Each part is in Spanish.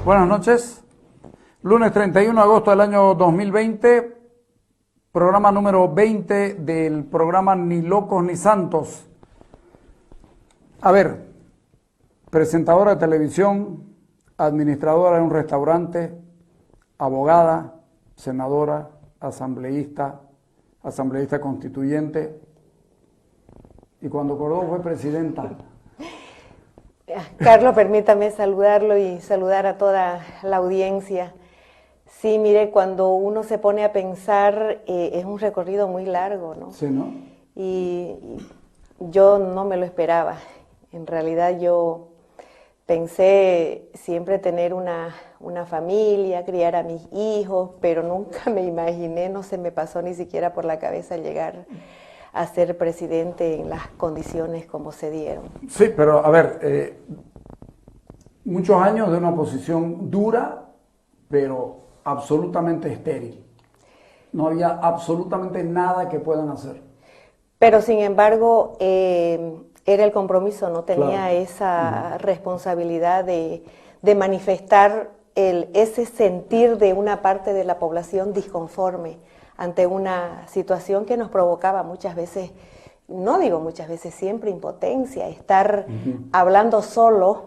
Buenas noches. Lunes 31 de agosto del año 2020, programa número 20 del programa Ni Locos ni Santos. A ver, presentadora de televisión, administradora de un restaurante, abogada, senadora, asambleísta constituyente, y cuando acordó fue presidenta. Carlos, permítame saludarlo y saludar a toda la audiencia. Sí, mire, cuando uno se pone a pensar, es un recorrido muy largo, ¿no? Sí, ¿no? Y yo no me lo esperaba. En realidad yo pensé siempre tener una familia, criar a mis hijos, pero nunca me imaginé, no se me pasó ni siquiera por la cabeza llegar a ser presidente en las condiciones como se dieron. Sí, pero a ver, muchos años de una posición dura, pero absolutamente estéril. No había absolutamente nada que puedan hacer. Pero sin embargo, era el compromiso, no tenía Claro. esa responsabilidad de manifestar ese sentir de una parte de la población disconforme ante una situación que nos provocaba muchas veces, no digo muchas veces, siempre impotencia, estar hablando solo,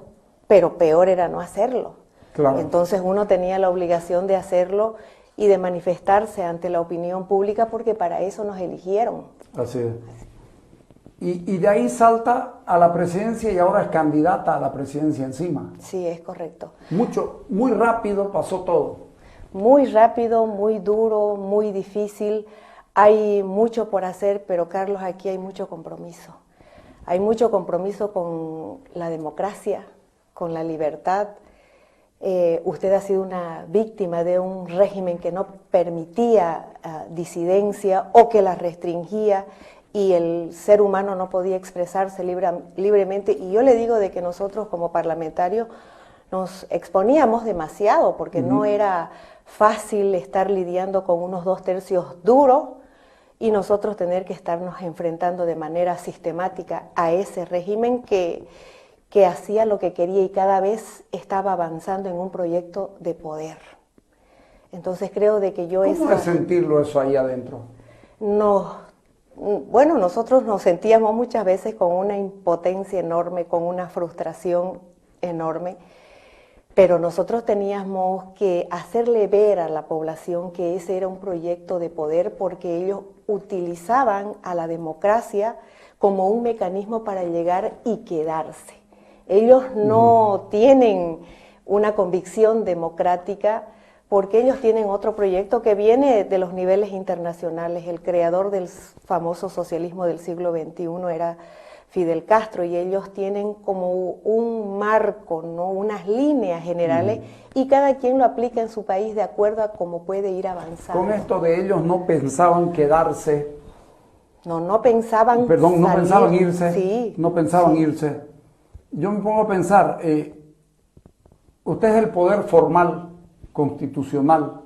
pero peor era no hacerlo. Claro. Entonces uno tenía la obligación de hacerlo y de manifestarse ante la opinión pública porque para eso nos eligieron. Así es. Y de ahí salta a la presidencia y ahora es candidata a la presidencia encima. Sí, es correcto. Muy rápido pasó todo. Muy rápido, muy duro, muy difícil. Hay mucho por hacer, pero Carlos, aquí hay mucho compromiso. Hay mucho compromiso con la democracia, con la libertad. Usted ha sido una víctima de un régimen que no permitía disidencia o que la restringía y el ser humano no podía expresarse libremente. Y yo le digo de que nosotros como parlamentarios nos exponíamos demasiado porque no era fácil estar lidiando con unos 2/3 duros y nosotros tener que estarnos enfrentando de manera sistemática a ese régimen que hacía lo que quería y cada vez estaba avanzando en un proyecto de poder. Entonces creo de que yo... ¿Cómo es sentirlo eso ahí adentro? Bueno, nosotros nos sentíamos muchas veces con una impotencia enorme, con una frustración enorme, pero nosotros teníamos que hacerle ver a la población que ese era un proyecto de poder porque ellos utilizaban a la democracia como un mecanismo para llegar y quedarse. Ellos no tienen una convicción democrática porque ellos tienen otro proyecto que viene de los niveles internacionales. El creador del famoso socialismo del siglo XXI era Fidel Castro y ellos tienen como un marco, ¿no? Unas líneas generales y cada quien lo aplica en su país de acuerdo a cómo puede ir avanzando. Con esto de ellos no pensaban quedarse. No pensaban Perdón, no salir. pensaban irse. Sí, no pensaban sí. irse. Yo me pongo a pensar, usted es el poder formal, constitucional,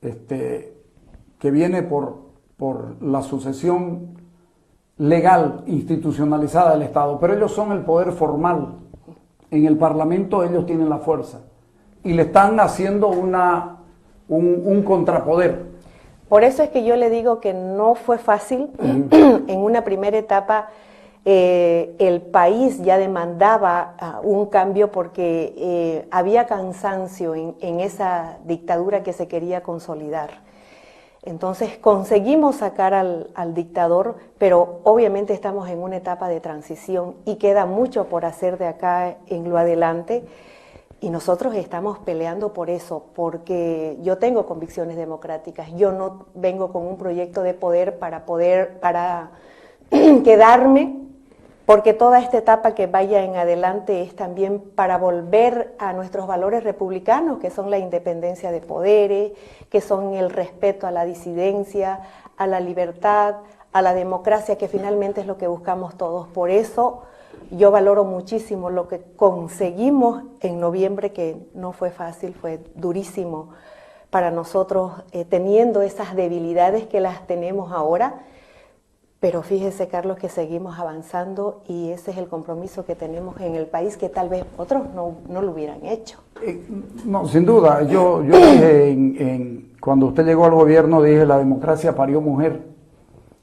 que viene por la sucesión legal, institucionalizada del Estado, pero ellos son el poder formal. En el Parlamento ellos tienen la fuerza y le están haciendo un contrapoder. Por eso es que yo le digo que no fue fácil. En una primera etapa el país ya demandaba un cambio porque había cansancio en esa dictadura que se quería consolidar. Entonces conseguimos sacar al dictador, pero obviamente estamos en una etapa de transición y queda mucho por hacer de acá en lo adelante. Y nosotros estamos peleando por eso, porque yo tengo convicciones democráticas. Yo no vengo con un proyecto de poder para quedarme, porque toda esta etapa que vaya en adelante es también para volver a nuestros valores republicanos, que son la independencia de poderes, que son el respeto a la disidencia, a la libertad, a la democracia, que finalmente es lo que buscamos todos. Por eso yo valoro muchísimo lo que conseguimos en noviembre, que no fue fácil, fue durísimo para nosotros, teniendo esas debilidades que las tenemos ahora, Pero fíjese, Carlos, que seguimos avanzando y ese es el compromiso que tenemos en el país que tal vez otros no lo hubieran hecho. No, sin duda. Yo dije, cuando usted llegó al gobierno, dije, la democracia parió mujer.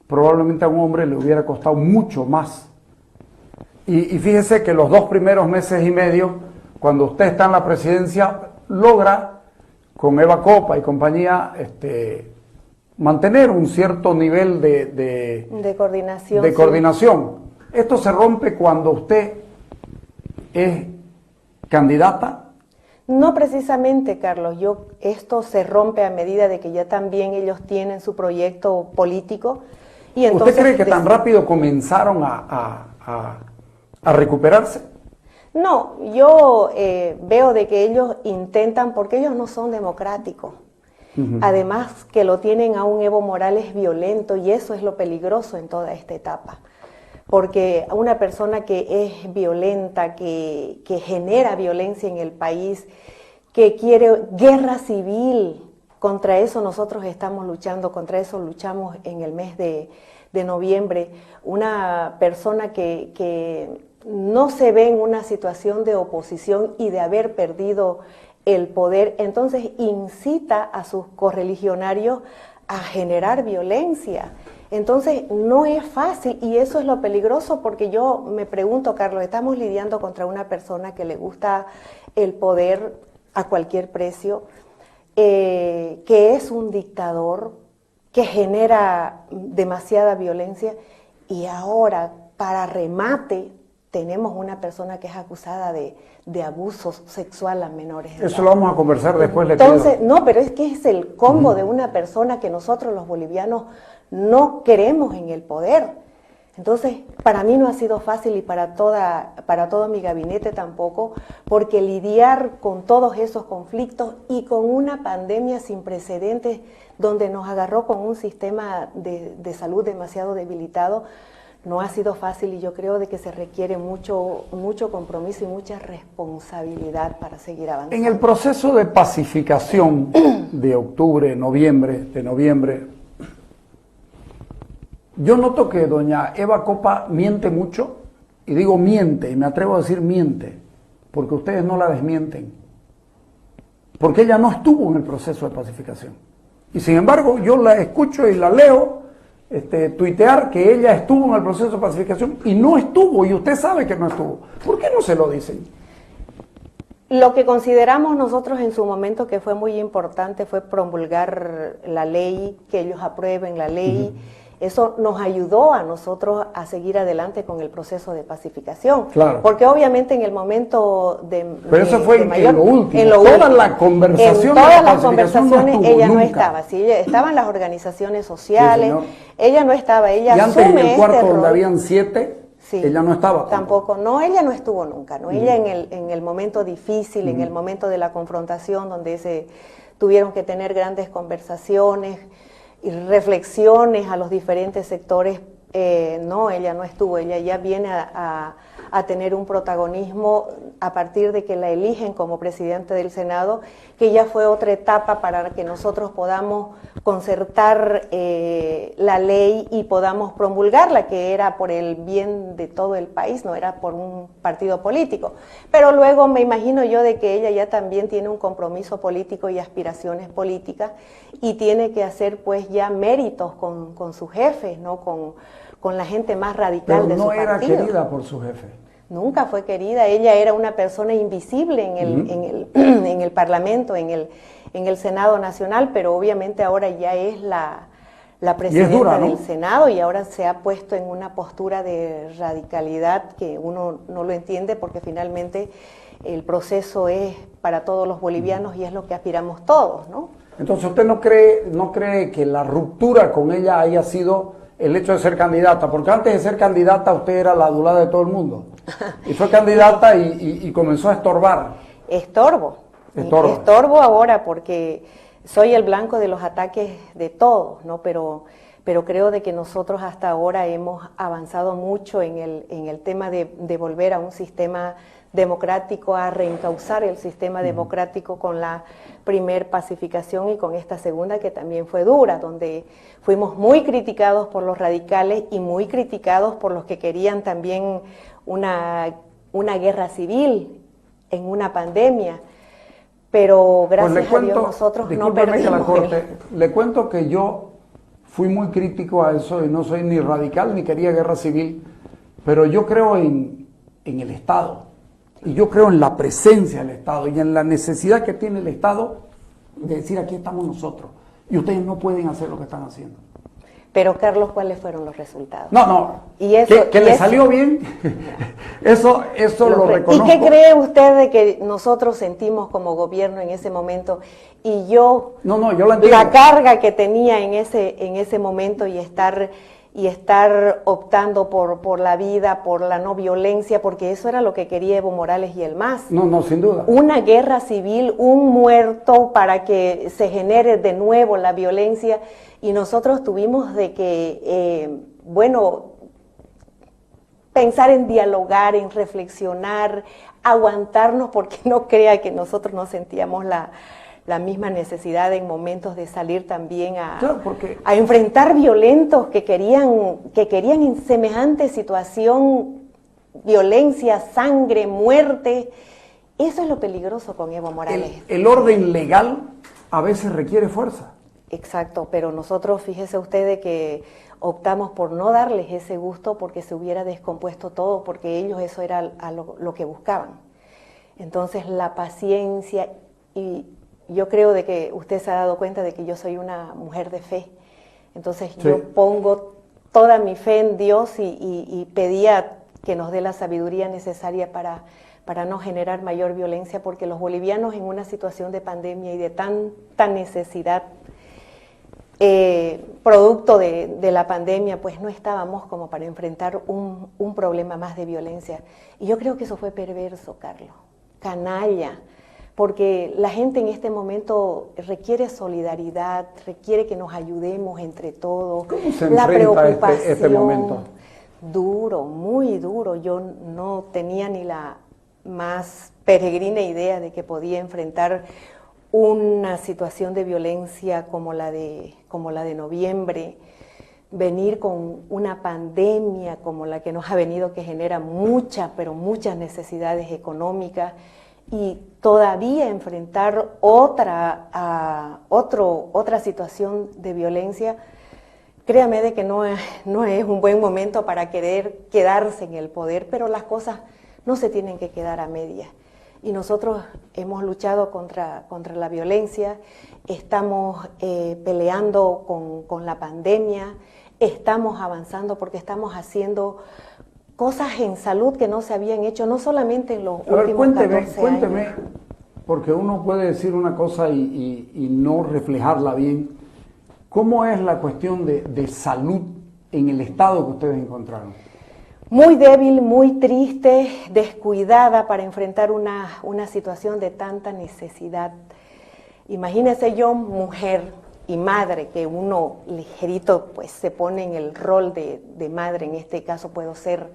Probablemente a un hombre le hubiera costado mucho más. Y fíjese que los 2 primeros meses y medio, cuando usted está en la presidencia, logra, con Eva Copa y compañía, mantener un cierto nivel de coordinación. De coordinación. Esto se rompe cuando usted es candidata. No precisamente, Carlos. Esto se rompe a medida de que ya también ellos tienen su proyecto político. Y entonces, ¿usted cree que tan rápido comenzaron a recuperarse? No, yo veo de que ellos intentan, porque ellos no son democráticos. Además que lo tienen a un Evo Morales violento y eso es lo peligroso en toda esta etapa. Porque a una persona que es violenta, que genera violencia en el país, que quiere guerra civil, contra eso nosotros estamos luchando, contra eso luchamos en el mes de noviembre. Una persona que no se ve en una situación de oposición y de haber perdido el poder, entonces incita a sus correligionarios a generar violencia. Entonces no es fácil y eso es lo peligroso porque yo me pregunto, Carlos, estamos lidiando contra una persona que le gusta el poder a cualquier precio, que es un dictador, que genera demasiada violencia y ahora, para remate, tenemos una persona que es acusada de abuso sexual a menores de edad. Eso lo vamos a conversar después. Entonces, no, pero es que es el combo de una persona que nosotros los bolivianos no queremos en el poder. Entonces, para mí no ha sido fácil y para todo mi gabinete tampoco, porque lidiar con todos esos conflictos y con una pandemia sin precedentes donde nos agarró con un sistema de salud demasiado debilitado, no ha sido fácil y yo creo de que se requiere mucho compromiso y mucha responsabilidad para seguir avanzando. En el proceso de pacificación de octubre, de noviembre, yo noto que doña Eva Copa miente mucho, y digo miente, y me atrevo a decir miente, porque ustedes no la desmienten, porque ella no estuvo en el proceso de pacificación. Y sin embargo, yo la escucho y la leo tuitear que ella estuvo en el proceso de pacificación y no estuvo, y usted sabe que no estuvo. ¿Por qué no se lo dicen? Lo que consideramos nosotros en su momento que fue muy importante fue promulgar la ley, que ellos aprueben la ley. Eso nos ayudó a nosotros a seguir adelante con el proceso de pacificación. Claro. Porque obviamente en el momento Pero eso fue mayor, en lo último. En todas las conversaciones. En todas las conversaciones no ella no nunca. estaba. Sí, estaban las organizaciones sociales. Sí, ella no estaba. Ella y antes en asume el cuarto este donde rol. habían 7, Sí, ella no estaba. Tampoco. No, ella no estuvo nunca. ¿No? Ella en el momento difícil, en el momento de la confrontación, donde se tuvieron que tener grandes conversaciones y reflexiones a los diferentes sectores, no, ella no estuvo, ella ya viene a tener un protagonismo a partir de que la eligen como presidente del Senado, que ya fue otra etapa para que nosotros podamos concertar la ley y podamos promulgarla, que era por el bien de todo el país, no era por un partido político. Pero luego me imagino yo de que ella ya también tiene un compromiso político y aspiraciones políticas y tiene que hacer pues ya méritos con sus jefes, ¿no? Con la gente más radical de su partido. Pero no era querida por su jefe. Nunca fue querida, ella era una persona invisible en el Parlamento, en el Senado Nacional, pero obviamente ahora ya es la presidenta dura, ¿no? del Senado y ahora se ha puesto en una postura de radicalidad que uno no lo entiende porque finalmente el proceso es para todos los bolivianos y es lo que aspiramos todos, ¿no? Entonces, ¿usted no cree que la ruptura con ella haya sido el hecho de ser candidata? Porque antes de ser candidata usted era la adulada de todo el mundo. Y fue candidata y comenzó a estorbar. Estorbo ahora porque soy el blanco de los ataques de todos, ¿no? Pero creo de que nosotros hasta ahora hemos avanzado mucho en el tema de volver a un sistema democrático, a reencauzar el sistema democrático con la primer pacificación y con esta segunda que también fue dura, donde fuimos muy criticados por los radicales y muy criticados por los que querían también una guerra civil en una pandemia. Pero gracias a Dios nosotros no perdimos. Le cuento que yo fui muy crítico a eso y no soy ni radical ni quería guerra civil, pero yo creo en el Estado. Y yo creo en la presencia del Estado y en la necesidad que tiene el Estado de decir aquí estamos nosotros y ustedes no pueden hacer lo que están haciendo. Pero Carlos, ¿cuáles fueron los resultados? No. Y eso, que le salió bien, eso lo reconozco. ¿Y qué cree usted de que nosotros sentimos como gobierno en ese momento? Y yo, yo la entiendo. La carga que tenía en ese momento y estar optando por la vida, por la no violencia, porque eso era lo que quería Evo Morales y el MAS. No, sin duda. Una guerra civil, un muerto para que se genere de nuevo la violencia, y nosotros tuvimos de que, pensar en dialogar, en reflexionar, aguantarnos, porque no crea que nosotros no sentíamos la misma necesidad en momentos de salir también a enfrentar violentos que querían en semejante situación violencia, sangre, muerte. Eso es lo peligroso con Evo Morales. El orden legal a veces requiere fuerza. Exacto, pero nosotros, fíjese usted de que optamos por no darles ese gusto porque se hubiera descompuesto todo, porque ellos eso era lo que buscaban. Entonces la paciencia, y yo creo de que usted se ha dado cuenta de que yo soy una mujer de fe. Entonces sí. Yo pongo toda mi fe en Dios y pedía que nos dé la sabiduría necesaria para no generar mayor violencia, porque los bolivianos en una situación de pandemia y de tanta necesidad, producto de la pandemia, pues no estábamos como para enfrentar un problema más de violencia. Y yo creo que eso fue perverso, Carlos, canalla, porque la gente en este momento requiere solidaridad, requiere que nos ayudemos entre todos. ¿Cómo se enfrenta este momento? Duro, muy duro. Yo no tenía ni la más peregrina idea de que podía enfrentar una situación de violencia como la de noviembre, venir con una pandemia como la que nos ha venido, que genera muchas necesidades económicas, y todavía enfrentar otra situación de violencia. Créame de que no es un buen momento para querer quedarse en el poder, pero las cosas no se tienen que quedar a medias. Y nosotros hemos luchado contra la violencia, estamos peleando con la pandemia, estamos avanzando porque estamos haciendo cosas en salud que no se habían hecho, no solamente en los últimos 14 años. Cuénteme, porque uno puede decir una cosa y no reflejarla bien. ¿Cómo es la cuestión de salud en el estado que ustedes encontraron? Muy débil, muy triste, descuidada para enfrentar una situación de tanta necesidad. Imagínese yo, mujer y madre, que uno ligerito pues se pone en el rol de madre. En este caso puedo ser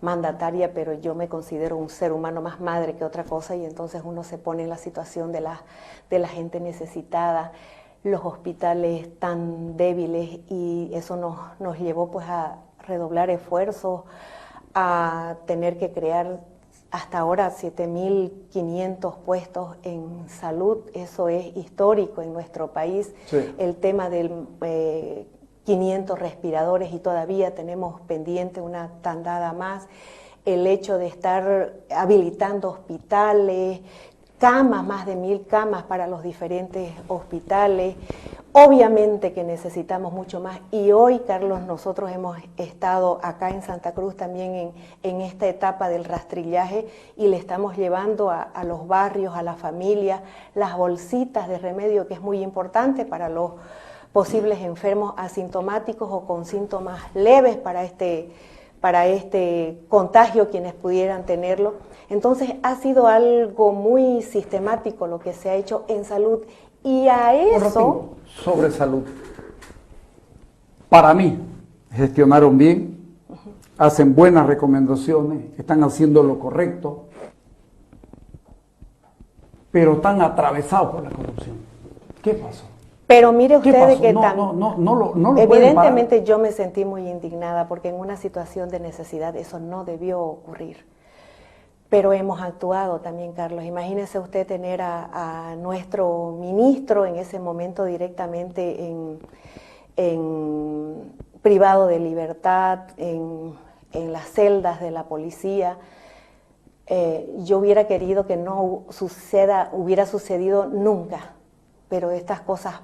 mandataria, pero yo me considero un ser humano más madre que otra cosa, y entonces uno se pone en la situación de la gente necesitada, los hospitales tan débiles, y eso nos llevó pues a redoblar esfuerzos, a tener que crear hasta ahora 7.500 puestos en salud. Eso es histórico en nuestro país. Sí. El tema del 500 respiradores, y todavía tenemos pendiente una tandada más. El hecho de estar habilitando hospitales, camas, más de 1.000 camas para los diferentes hospitales. Obviamente que necesitamos mucho más, y hoy, Carlos, nosotros hemos estado acá en Santa Cruz también en esta etapa del rastrillaje, y le estamos llevando a los barrios, a las familias, las bolsitas de remedio, que es muy importante para los posibles enfermos asintomáticos o con síntomas leves para este contagio, quienes pudieran tenerlo. Entonces ha sido algo muy sistemático lo que se ha hecho en salud, y a eso... Sobre salud. Para mí, gestionaron bien, hacen buenas recomendaciones, están haciendo lo correcto, pero están atravesados por la corrupción. ¿Qué pasó? Pero mire ¿Qué usted pasó? que No lo pueden evidentemente parar. yo me sentí muy indignada porque en una situación de necesidad eso no debió ocurrir. Pero hemos actuado también, Carlos. Imagínese usted tener a nuestro ministro en ese momento directamente en privado de libertad, en las celdas de la policía. Yo hubiera querido que no hubiera sucedido nunca, pero estas cosas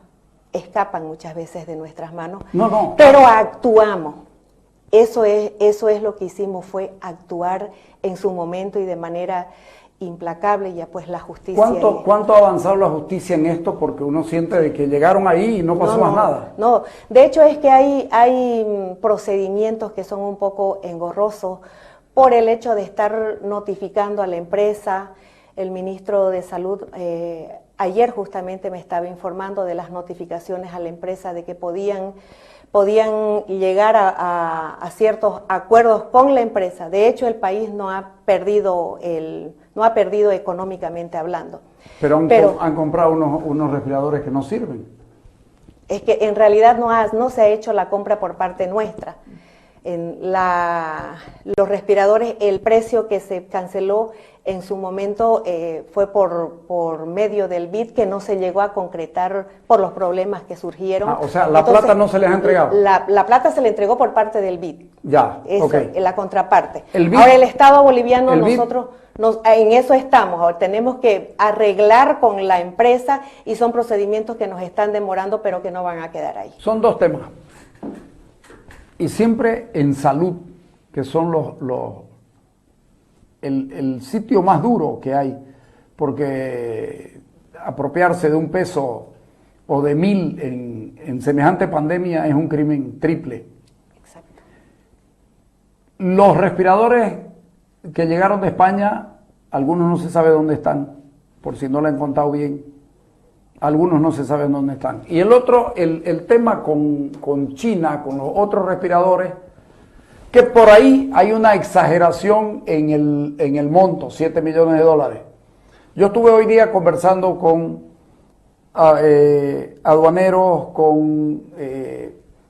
escapan muchas veces de nuestras manos. No. Pero actuamos. Eso es lo que hicimos, fue actuar en su momento y de manera implacable, ya pues la justicia... ¿Cuánto ha avanzado la justicia en esto? Porque uno siente de que llegaron ahí y no pasó más nada. No, de hecho es que hay procedimientos que son un poco engorrosos por el hecho de estar notificando a la empresa. El ministro de Salud ayer justamente me estaba informando de las notificaciones a la empresa de que podían llegar a ciertos acuerdos con la empresa. De hecho, el país no ha perdido económicamente hablando. Pero han comprado unos respiradores que no sirven. Es que en realidad no se ha hecho la compra por parte nuestra. Los respiradores, el precio que se canceló en su momento fue por medio del BID, que no se llegó a concretar por los problemas que surgieron. O sea, la plata no se les ha entregado. La plata se le entregó por parte del BID. Ya, eso, la contraparte. BID, ahora el Estado boliviano, nosotros en eso estamos. Ahora tenemos que arreglar con la empresa y son procedimientos que nos están demorando, pero que no van a quedar ahí. Son dos temas. Y siempre en salud, que son el sitio más duro que hay, porque apropiarse de un peso o de 1000 en semejante pandemia es un crimen triple. Exacto. Los respiradores que llegaron de España, algunos no se sabe dónde están, por si no lo han contado bien. Algunos no se saben dónde están. Y el otro, el tema con China, con los otros respiradores, que por ahí hay una exageración en el monto, 7 millones de dólares. Yo estuve hoy día conversando con aduaneros, con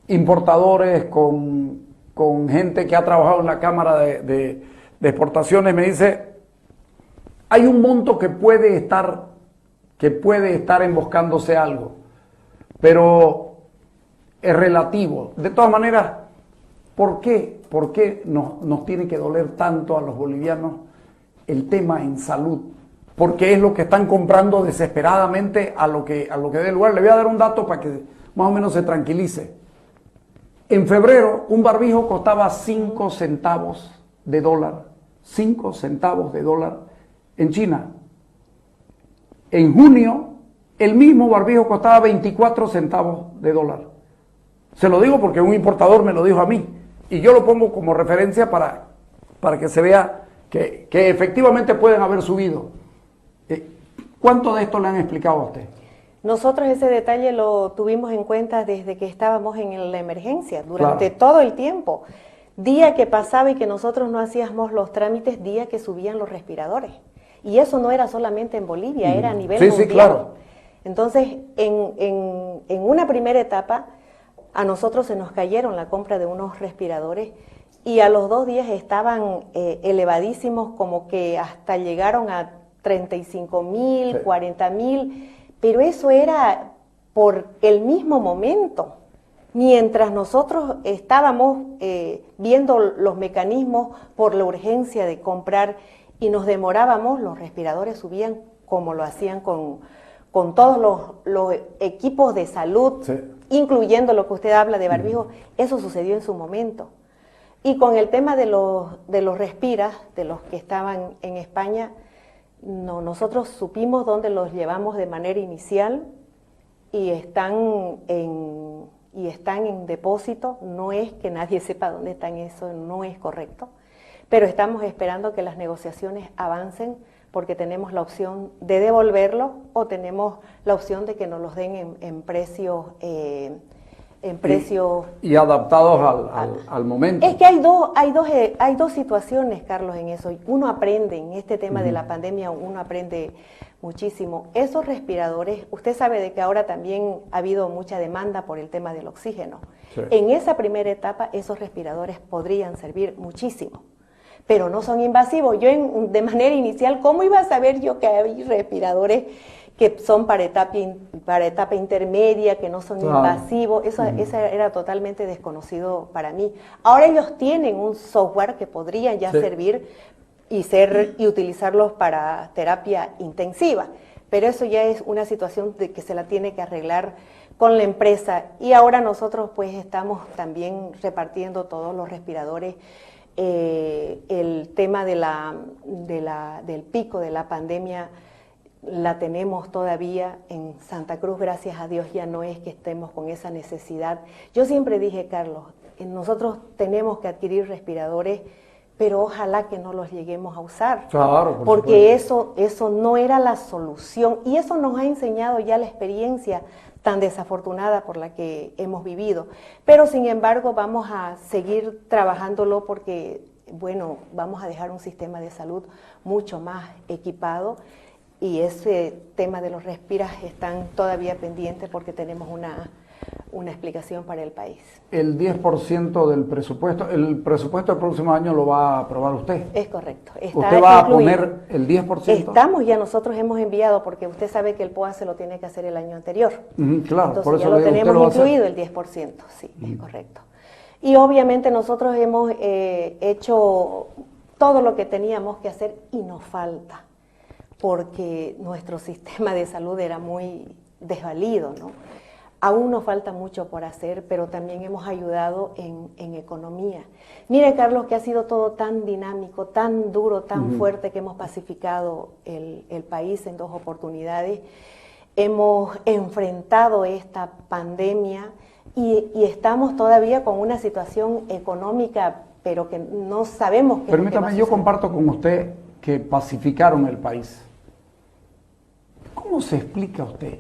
importadores, con gente que ha trabajado en la Cámara de Exportaciones. Me dice, hay un monto que puede estar emboscándose algo, pero es relativo. De todas maneras, ¿por qué nos tiene que doler tanto a los bolivianos el tema en salud? Porque es lo que están comprando desesperadamente a lo que dé lugar. Le voy a dar un dato para que más o menos se tranquilice. En febrero, un barbijo costaba 5 centavos de dólar. 5 centavos de dólar en China. En junio, el mismo barbijo costaba 24 centavos de dólar. Se lo digo porque un importador me lo dijo a mí. Y yo lo pongo como referencia para que se vea que efectivamente pueden haber subido. ¿Cuánto de esto le han explicado a usted? Nosotros ese detalle lo tuvimos en cuenta desde que estábamos en la emergencia, durante todo el tiempo. Día que pasaba y que nosotros no hacíamos los trámites, día que subían los respiradores. Y eso no era solamente en Bolivia, era a nivel mundial. Sí, claro. Entonces, en una primera etapa, a nosotros se nos cayeron la compra de unos respiradores y a los 2 días estaban elevadísimos, como que hasta llegaron a 35.000, sí. 40.000, pero eso era por el mismo momento. Mientras nosotros estábamos viendo los mecanismos por la urgencia de comprar y nos demorábamos, los respiradores subían como lo hacían con todos los equipos de salud, sí. Incluyendo lo que usted habla de barbijo, eso sucedió en su momento. Y con el tema de los respiras, de los que estaban en España, nosotros supimos dónde los llevamos de manera inicial y están en depósito. No es que nadie sepa dónde están, eso no es correcto, pero estamos esperando que las negociaciones avancen porque tenemos la opción de devolverlo o tenemos la opción de que nos los den en precios en precio. Y adaptados al momento. Es que hay dos situaciones, Carlos, en eso. Uno aprende, en este tema de la pandemia, uno aprende muchísimo. Esos respiradores, usted sabe de que ahora también ha habido mucha demanda por el tema del oxígeno. Sí. En esa primera etapa, esos respiradores podrían servir muchísimo, pero no son invasivos. Yo de manera inicial, ¿cómo iba a saber yo que hay respiradores que son para etapa intermedia, que no son invasivos? Eso era totalmente desconocido para mí. Ahora ellos tienen un software que podrían ya servir y utilizarlos para terapia intensiva, pero eso ya es una situación de que se la tiene que arreglar con la empresa. Y ahora nosotros pues estamos también repartiendo todos los respiradores. El tema del pico de la pandemia la tenemos todavía en Santa Cruz, gracias a Dios ya no es que estemos con esa necesidad. Yo siempre dije, Carlos, nosotros tenemos que adquirir respiradores, pero ojalá que no los lleguemos a usar, claro, porque eso no era la solución, y eso nos ha enseñado ya la experiencia tan desafortunada por la que hemos vivido. Pero sin embargo vamos a seguir trabajándolo porque, bueno, vamos a dejar un sistema de salud mucho más equipado, y ese tema de los respiras están todavía pendientes porque tenemos una explicación para el país. El 10% del presupuesto, el presupuesto del próximo año lo va a aprobar usted. Es correcto. Está ¿Usted va incluido. a poner el 10%? Estamos ya, nosotros hemos enviado, porque usted sabe que el POA se lo tiene que hacer el año anterior. Claro, entonces por eso ya lo digo, tenemos incluido el 10%, sí, es correcto. Y obviamente nosotros hemos hecho todo lo que teníamos que hacer y nos falta, porque nuestro sistema de salud era muy desvalido, ¿no? Aún nos falta mucho por hacer, pero también hemos ayudado en economía. Mire, Carlos, que ha sido todo tan dinámico, tan duro, tan fuerte, que hemos pacificado el país en 2 oportunidades. Hemos enfrentado esta pandemia y estamos todavía con una situación económica, pero que no sabemos qué. Permítame, yo comparto con usted que pacificaron el país. ¿Cómo se explica usted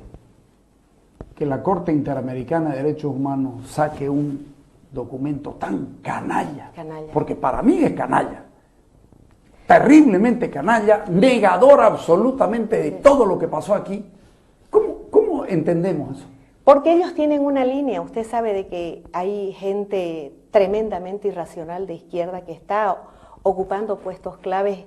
que la Corte Interamericana de Derechos Humanos saque un documento tan canalla? Porque para mí es canalla, terriblemente canalla, negador absolutamente de todo lo que pasó aquí. ¿Cómo entendemos eso? Porque ellos tienen una línea. Usted sabe de que hay gente tremendamente irracional de izquierda que está ocupando puestos claves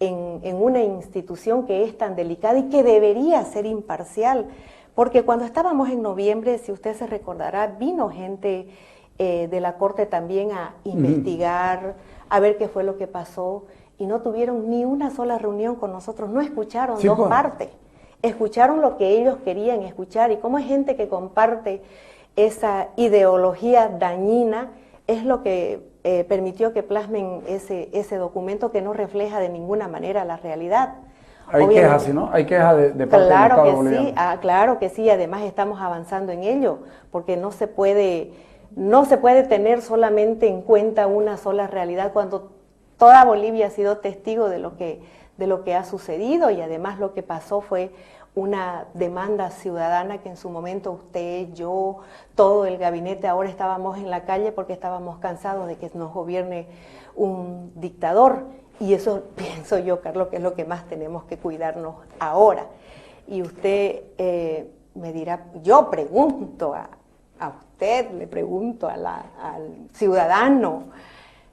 en una institución que es tan delicada y que debería ser imparcial. Porque cuando estábamos en noviembre, si usted se recordará, vino gente de la Corte también a investigar, a ver qué fue lo que pasó, y no tuvieron ni una sola reunión con nosotros, no escucharon dos partes, escucharon lo que ellos querían escuchar, y como es gente que comparte esa ideología dañina, es lo que permitió que plasmen ese documento que no refleja de ninguna manera la realidad. Hay quejas, ¿no? Hay quejas de parte del Estado boliviano. Sí, claro que sí, además estamos avanzando en ello, porque no se puede tener solamente en cuenta una sola realidad cuando toda Bolivia ha sido testigo de lo que ha sucedido, y además lo que pasó fue una demanda ciudadana que en su momento usted, yo, todo el gabinete, ahora estábamos en la calle porque estábamos cansados de que nos gobierne un dictador. Y eso pienso yo, Carlos, que es lo que más tenemos que cuidarnos ahora. Y usted me dirá, yo pregunto a usted, le pregunto al ciudadano,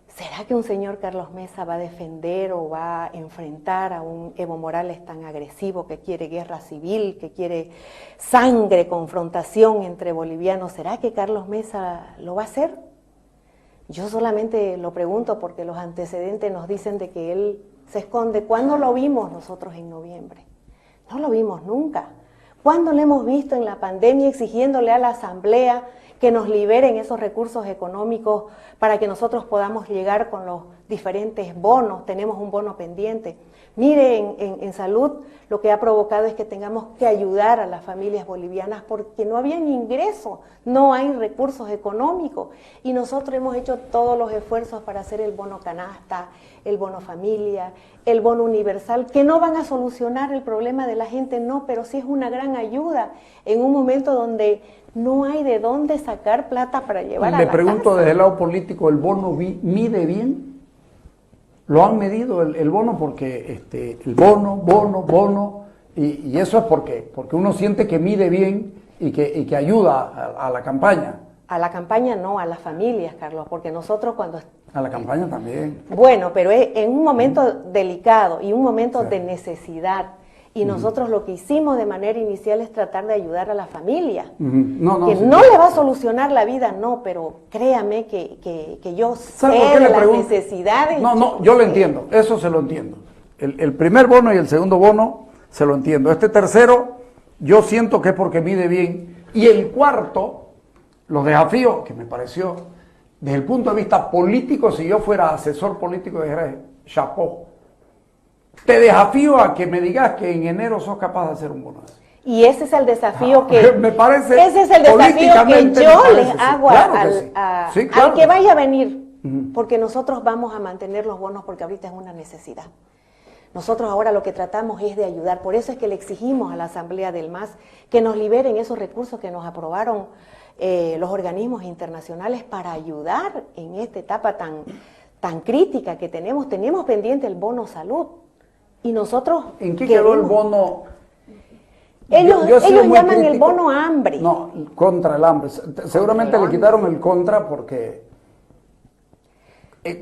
¿será que un señor Carlos Mesa va a defender o va a enfrentar a un Evo Morales tan agresivo que quiere guerra civil, que quiere sangre, confrontación entre bolivianos? ¿Será que Carlos Mesa lo va a hacer? Yo solamente lo pregunto porque los antecedentes nos dicen de que él se esconde. ¿Cuándo lo vimos nosotros en noviembre? No lo vimos nunca. ¿Cuándo lo hemos visto en la pandemia exigiéndole a la Asamblea que nos liberen esos recursos económicos para que nosotros podamos llegar con los diferentes bonos, tenemos un bono pendiente. Mire, en salud lo que ha provocado es que tengamos que ayudar a las familias bolivianas porque no habían ingresos, no hay recursos económicos y nosotros hemos hecho todos los esfuerzos para hacer el bono canasta, el bono familia, el bono universal, que no van a solucionar el problema de la gente, no, pero sí es una gran ayuda en un momento donde no hay de dónde sacar plata para llevar a la casa. Le pregunto desde el lado político, ¿el bono mide bien? ¿Lo han medido el bono? Porque el bono, y eso es porque uno siente que mide bien y que ayuda a la campaña. A la campaña no, a las familias, Carlos, porque nosotros cuando... A la campaña también. Bueno, pero es en un momento delicado y un momento de necesidad. Y nosotros lo que hicimos de manera inicial es tratar de ayudar a la familia. Que no le va a solucionar la vida, no, pero créame que yo sé de las necesidades. No, yo lo entiendo, eso se lo entiendo. El primer bono y el segundo bono se lo entiendo. Este tercero, yo siento que es porque mide bien. Y el cuarto, los desafíos, que me pareció, desde el punto de vista político, si yo fuera asesor político, dijera, chapó. Te desafío a que me digas que en enero sos capaz de hacer un bono. Y ese es el desafío me parece, ese es el desafío que yo les hago al que vaya a venir, porque nosotros vamos a mantener los bonos porque ahorita es una necesidad. Nosotros ahora lo que tratamos es de ayudar, por eso es que le exigimos a la Asamblea del MAS que nos liberen esos recursos que nos aprobaron los organismos internacionales para ayudar en esta etapa tan crítica que tenemos. Teníamos pendiente el bono salud. Y nosotros ¿en qué quedó el bono? Ellos llaman crítico, el bono hambre. No, contra el hambre. Seguramente le quitaron el contra porque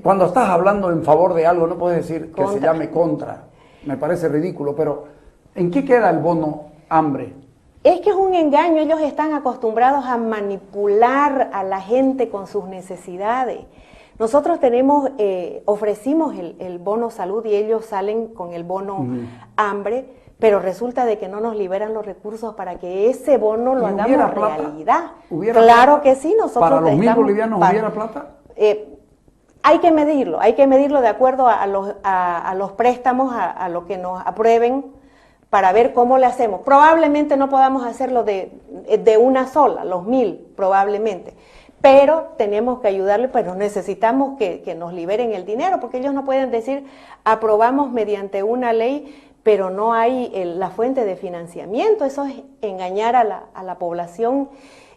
cuando estás hablando en favor de algo no puedes decir que se llame contra. Me parece ridículo, pero ¿en qué queda el bono hambre? Es que es un engaño. Ellos están acostumbrados a manipular a la gente con sus necesidades. Nosotros ofrecimos el bono salud y ellos salen con el bono hambre, pero resulta de que no nos liberan los recursos para que ese bono lo hagamos realidad. Claro que sí, nosotros ¿para los 1.000 bolivianos hubiera plata? Hay que medirlo de acuerdo a los préstamos, a lo que nos aprueben, para ver cómo le hacemos. Probablemente no podamos hacerlo de una sola, los 1.000 probablemente. Pero tenemos que ayudarle, pero necesitamos que nos liberen el dinero, porque ellos no pueden decir, aprobamos mediante una ley, pero no hay la fuente de financiamiento. Eso es engañar a la población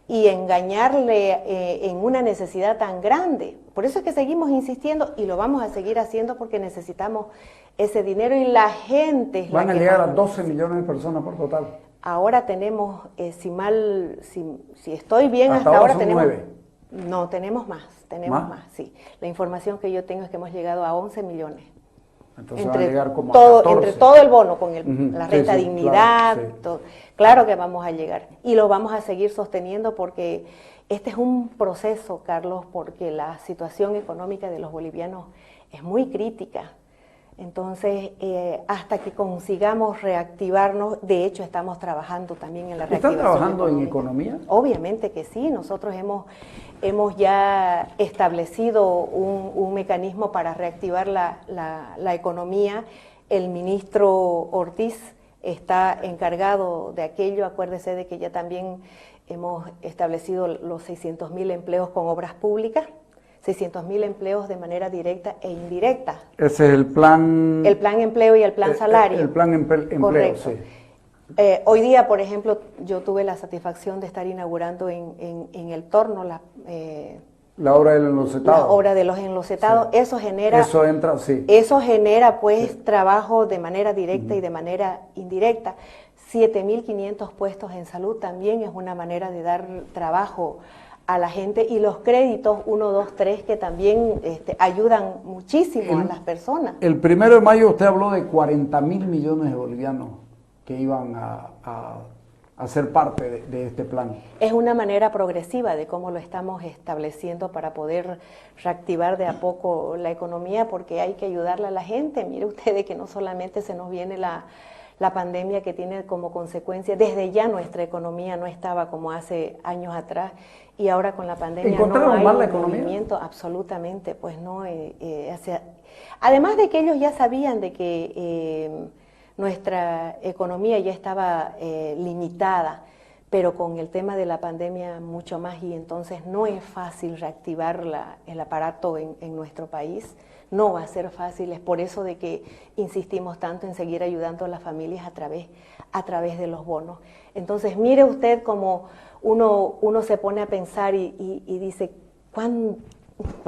y engañarle en una necesidad tan grande. Por eso es que seguimos insistiendo y lo vamos a seguir haciendo porque necesitamos ese dinero y la gente... Van a llegar a 12 millones de personas por total. Ahora tenemos, si estoy bien, hasta ahora tenemos... 9. No, tenemos más, ¿Más? Sí. La información que yo tengo es que hemos llegado a 11 millones. Entonces van a llegar como a 14. Entre todo el bono, con la renta dignidad, claro que vamos a llegar. Y lo vamos a seguir sosteniendo porque este es un proceso, Carlos, porque la situación económica de los bolivianos es muy crítica. Entonces, hasta que consigamos reactivarnos, de hecho estamos trabajando también en la reactivación. ¿Están trabajando en economía? Obviamente que sí, nosotros hemos ya establecido un mecanismo para reactivar la economía. El ministro Ortiz está encargado de aquello. Acuérdese de que ya también hemos establecido los 600.000 empleos con obras públicas. 600.000 empleos de manera directa e indirecta. Ese es el plan... El plan empleo y el plan salario. El plan empleo, correcto. Sí. Hoy día, por ejemplo, yo tuve la satisfacción de estar inaugurando en el Torno la obra del enlocetado. La obra de los enlocetados. Sí. Eso genera pues trabajo de manera directa y de manera indirecta. 7.500 puestos en salud también es una manera de dar trabajo a la gente, y los créditos 1, 2, 3 que también ayudan muchísimo a las personas. El 1 de mayo usted habló de 40.000 millones de bolivianos que iban a ser parte de este plan. Es una manera progresiva de cómo lo estamos estableciendo para poder reactivar de a poco la economía, porque hay que ayudarle a la gente. Mire usted que no solamente se nos viene la la pandemia que tiene como consecuencia, desde ya nuestra economía no estaba como hace años atrás, y ahora con la pandemia no hay mal la economía? movimiento, absolutamente, pues no. Además de que ellos ya sabían de que nuestra economía ya estaba limitada, pero con el tema de la pandemia mucho más, y entonces no es fácil reactivar el aparato en nuestro país. No va a ser fácil, es por eso de que insistimos tanto en seguir ayudando a las familias a través de los bonos. Entonces, mire usted cómo uno se pone a pensar y dice,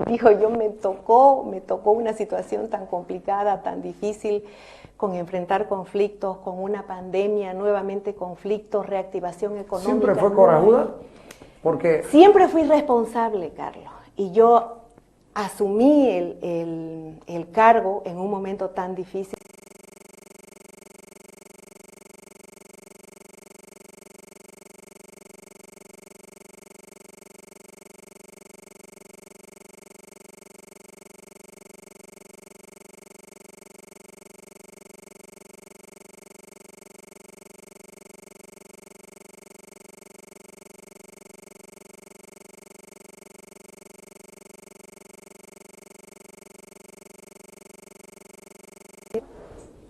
dijo yo, me tocó una situación tan complicada, tan difícil, con enfrentar conflictos, con una pandemia, nuevamente conflictos, reactivación económica. ¿Siempre fue corajuda? Porque siempre fui responsable, Carlos, y yo asumí el cargo en un momento tan difícil.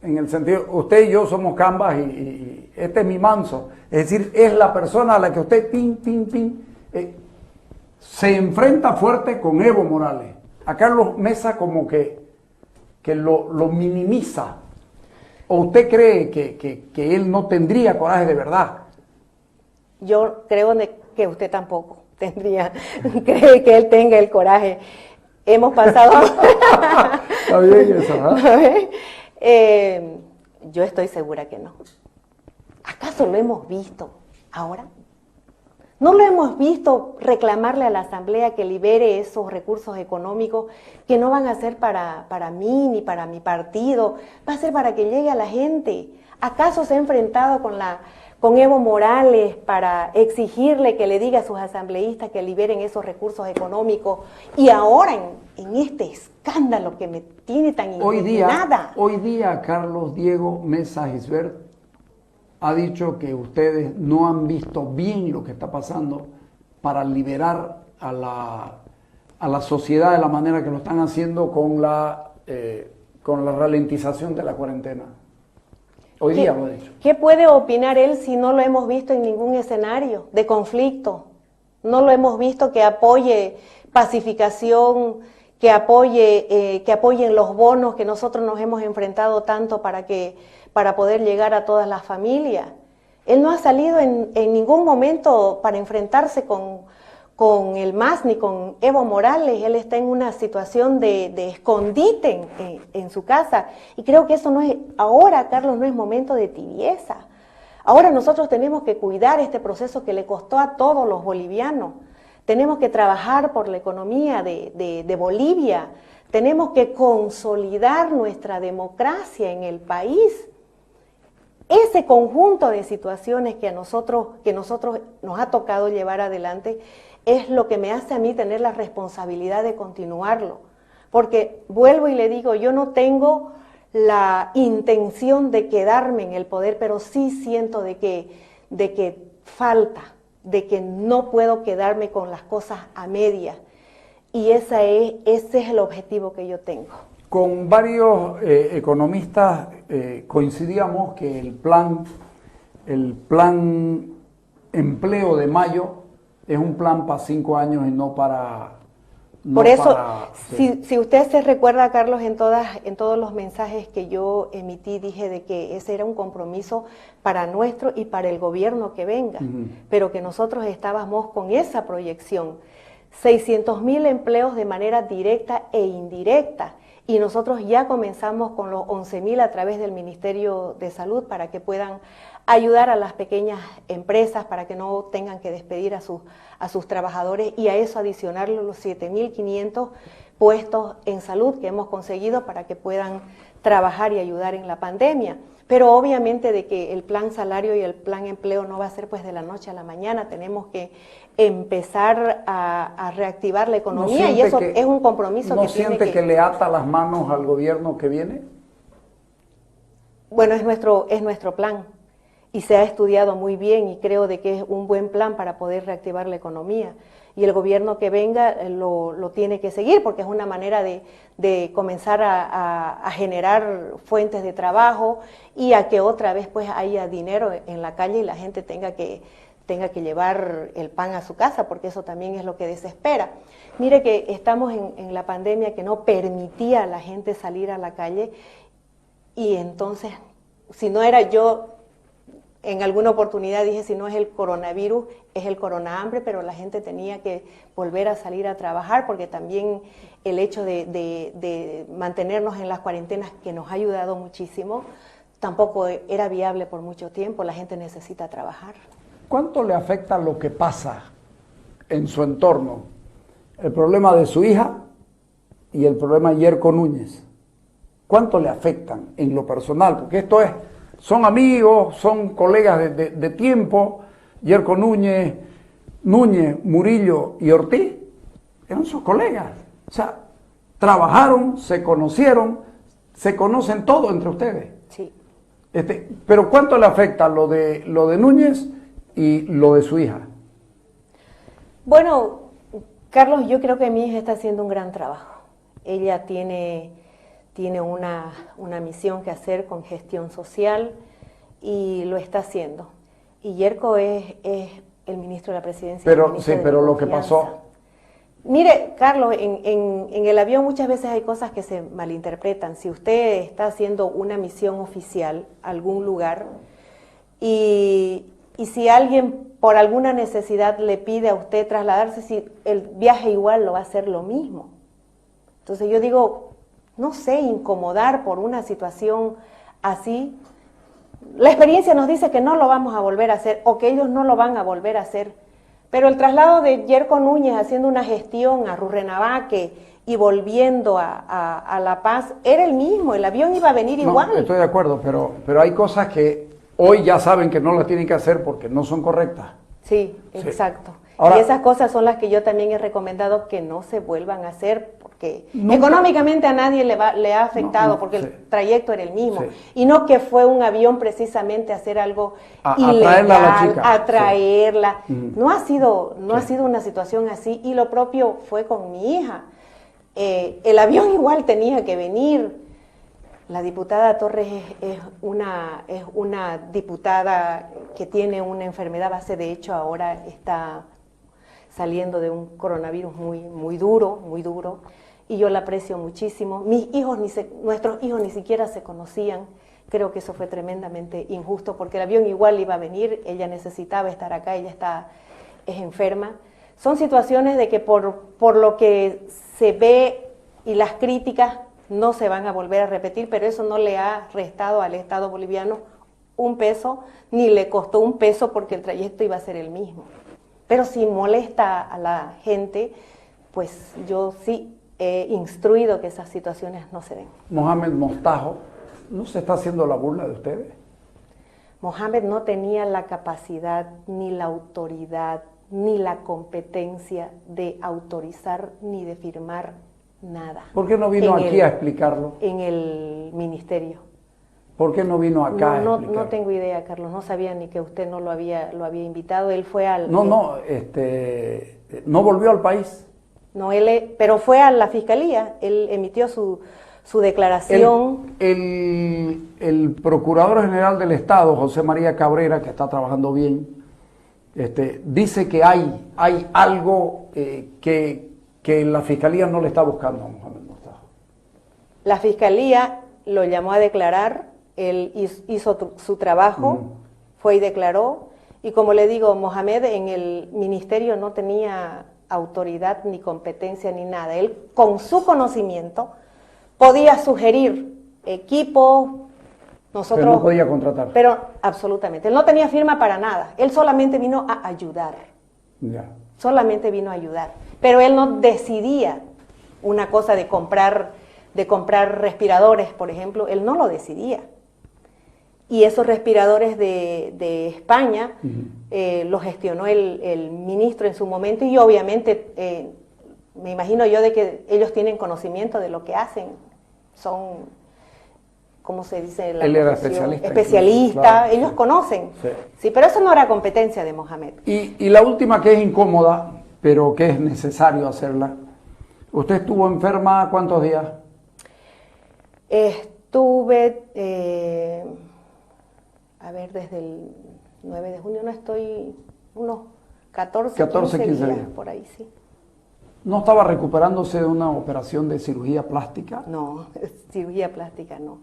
en el sentido, usted y yo somos Canvas y este es mi manso. Es decir, es la persona a la que usted, se enfrenta fuerte con Evo Morales. A Carlos Mesa como que lo minimiza. ¿O usted cree que él no tendría coraje de verdad? Yo creo que usted tampoco cree que él tenga el coraje. Hemos pasado... Está bien eso, ¿eh? Yo estoy segura que no. ¿Acaso lo hemos visto ahora? ¿No lo hemos visto reclamarle a la Asamblea que libere esos recursos económicos que no van a ser para mí ni para mi partido? Va a ser para que llegue a la gente. ¿Acaso se ha enfrentado con Evo Morales para exigirle que le diga a sus asambleístas que liberen esos recursos económicos? Y ahora en este escándalo que me tiene tan indignada. Hoy día Carlos Diego Mesa Gisbert ha dicho que ustedes no han visto bien lo que está pasando para liberar a la sociedad de la manera que lo están haciendo con la ralentización de la cuarentena. Hoy día lo ha dicho. ¿Qué puede opinar él si no lo hemos visto en ningún escenario de conflicto? No lo hemos visto que apoye pacificación, que apoyen los bonos que nosotros nos hemos enfrentado tanto para poder llegar a todas las familias. Él no ha salido en ningún momento para enfrentarse con el MAS ni con Evo Morales. Él está en una situación de escondite en su casa. Y creo que eso no es, ahora, Carlos, no es momento de tibieza. Ahora nosotros tenemos que cuidar este proceso que le costó a todos los bolivianos. Tenemos que trabajar por la economía de Bolivia. Tenemos que consolidar nuestra democracia en el país. Ese conjunto de situaciones que nosotros nos ha tocado llevar adelante es lo que me hace a mí tener la responsabilidad de continuarlo. Porque vuelvo y le digo, yo no tengo la intención de quedarme en el poder, pero sí siento de que falta, de que no puedo quedarme con las cosas a medias. Y ese es el objetivo que yo tengo. Con varios economistas coincidíamos que el plan empleo de mayo es un plan para 5 años y no para... Por eso, si usted se recuerda, Carlos, en todos los mensajes que yo emití, dije de que ese era un compromiso para nuestro y para el gobierno que venga, pero que nosotros estábamos con esa proyección. 600.000 empleos de manera directa e indirecta, y nosotros ya comenzamos con los 11.000 a través del Ministerio de Salud para que puedan ayudar a las pequeñas empresas para que no tengan que despedir a sus trabajadores, y a eso adicionar los 7.500 puestos en salud que hemos conseguido para que puedan trabajar y ayudar en la pandemia. Pero obviamente de que el plan salario y el plan empleo no va a ser pues de la noche a la mañana. Tenemos que empezar a reactivar la economía, y eso es un compromiso que tiene que... ¿No siente que le ata las manos al gobierno que viene? bueno, es nuestro plan y se ha estudiado muy bien y creo de que es un buen plan para poder reactivar la economía. Y el gobierno que venga lo tiene que seguir porque es una manera de comenzar a generar fuentes de trabajo y a que otra vez pues haya dinero en la calle y la gente tenga que llevar el pan a su casa, porque eso también es lo que desespera. Mire que estamos en la pandemia que no permitía a la gente salir a la calle y entonces, si no era yo, en alguna oportunidad dije, si no es el coronavirus, es el coronahambre, pero la gente tenía que volver a salir a trabajar porque también el hecho de mantenernos en las cuarentenas, que nos ha ayudado muchísimo, tampoco era viable por mucho tiempo, la gente necesita trabajar. ¿Cuánto le afecta lo que pasa en su entorno? El problema de su hija y el problema de Yerko Núñez. ¿Cuánto le afectan en lo personal? Porque son amigos, son colegas de tiempo. Yerko Núñez, Murillo y Ortiz eran sus colegas. O sea, trabajaron, se conocieron, se conocen todo entre ustedes. Sí. Pero ¿cuánto le afecta lo de Núñez y lo de su hija? Bueno, Carlos, yo creo que mi hija está haciendo un gran trabajo. Ella tiene una misión que hacer con gestión social y lo está haciendo. Y Yerko es el ministro de la Presidencia. Pero sí, pero lo que pasó. Mire, Carlos, en el avión muchas veces hay cosas que se malinterpretan. Si usted está haciendo una misión oficial a algún lugar y si alguien por alguna necesidad le pide a usted trasladarse, si el viaje igual lo va a hacer lo mismo. Entonces yo digo, no sé, incomodar por una situación así. La experiencia nos dice que no lo vamos a volver a hacer o que ellos no lo van a volver a hacer. Pero el traslado de Yerko Núñez haciendo una gestión a Rurrenabaque y volviendo a La Paz era el mismo, el avión iba a venir igual. No, estoy de acuerdo, pero hay cosas que hoy ya saben que no las tienen que hacer porque no son correctas. Sí, exacto. Ahora, y esas cosas son las que yo también he recomendado que no se vuelvan a hacer porque nunca, económicamente a nadie le ha afectado porque el trayecto era el mismo. Y no que fue un avión precisamente a hacer algo ilegal, traerla a la chica. A traerla. No ha sido una situación así y lo propio fue con mi hija. El avión igual tenía que venir. La diputada Torres es una diputada que tiene una enfermedad base, de hecho ahora está saliendo de un coronavirus muy duro, y yo la aprecio muchísimo. Nuestros hijos ni siquiera se conocían, creo que eso fue tremendamente injusto, porque el avión igual iba a venir, ella necesitaba estar acá, es enferma. Son situaciones de que por lo que se ve y las críticas, no se van a volver a repetir, pero eso no le ha restado al Estado boliviano un peso, ni le costó un peso porque el trayecto iba a ser el mismo. Pero si molesta a la gente, pues yo sí he instruido que esas situaciones no se den. Mohamed Mostajo, ¿no se está haciendo la burla de ustedes? Mohamed no tenía la capacidad, ni la autoridad, ni la competencia de autorizar ni de firmar nada. ¿Por qué no vino aquí a explicarlo? En el ministerio. ¿Por qué no vino acá a explicarlo? No tengo idea, Carlos. No sabía ni que usted no lo había invitado. Él fue al... No volvió al país. No, pero fue a la fiscalía. Él emitió su declaración. El Procurador General del Estado, José María Cabrera, que está trabajando bien, dice que hay algo que la Fiscalía no le está buscando a Mohamed Mostajo. La Fiscalía lo llamó a declarar, él hizo su trabajo, fue y declaró, y como le digo, Mohamed en el ministerio no tenía autoridad ni competencia ni nada. Él con su conocimiento podía sugerir equipo, nosotros... Pero no podía contratar. Pero absolutamente, él no tenía firma para nada, él solamente vino a ayudar. Ya. Solamente vino a ayudar. Pero él no decidía una cosa de comprar respiradores, por ejemplo, él no lo decidía. Y esos respiradores de España los gestionó el ministro en su momento y obviamente me imagino yo de que ellos tienen conocimiento de lo que hacen. ¿cómo se dice? Él era especialista. Especialista, Claro, ellos sí. conocen. Sí. Sí, pero eso no era competencia de Mohamed. Y la última, que es incómoda, pero que es necesario hacerla. ¿Usted estuvo enferma cuántos días? Estuve, desde el 9 de junio, no estoy, unos 14, 15 días por ahí, sí. ¿No estaba recuperándose de una operación de cirugía plástica? No, cirugía plástica no.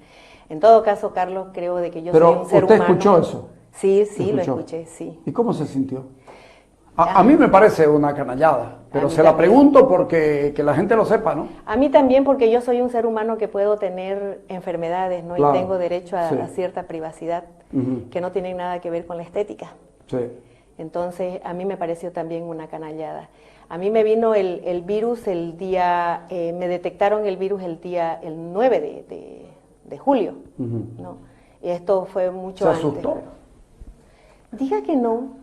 En todo caso, Carlos, creo de que yo Pero soy un ser humano. ¿usted escuchó eso? Sí, sí, ¿Escuchó? lo escuché, sí. ¿Y cómo se sintió? A mí me parece una canallada, pero se la pregunto porque que la gente lo sepa, ¿no? A mí también, porque yo soy un ser humano que puedo tener enfermedades, ¿no? Claro, y tengo derecho a, sí. a cierta privacidad que no tienen nada que ver con la estética. Sí. Entonces, a mí me pareció también una canallada. A mí me vino el virus el día, me detectaron el virus el 9 de julio, ¿no? Y esto fue mucho antes. ¿Se asustó? Diga que no.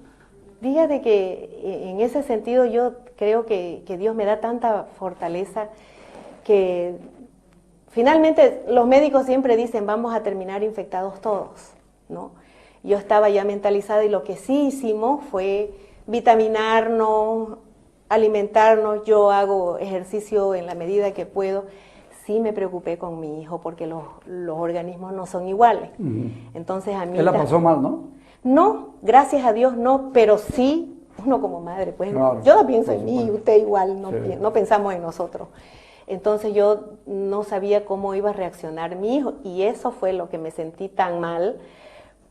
Diga de que en ese sentido yo creo que Dios me da tanta fortaleza que finalmente los médicos siempre dicen vamos a terminar infectados todos, ¿no? Yo estaba ya mentalizada y lo que sí hicimos fue vitaminarnos, alimentarnos. Yo hago ejercicio en la medida que puedo. Sí me preocupé con mi hijo porque los organismos no son iguales. Entonces a mí... Él la pasó mal, ¿no? No, gracias a Dios no, pero sí, uno como madre, pues Claro, yo no pienso en mí, usted igual, no, sí. no pensamos en nosotros. Entonces yo no sabía cómo iba a reaccionar mi hijo y eso fue lo que me sentí tan mal,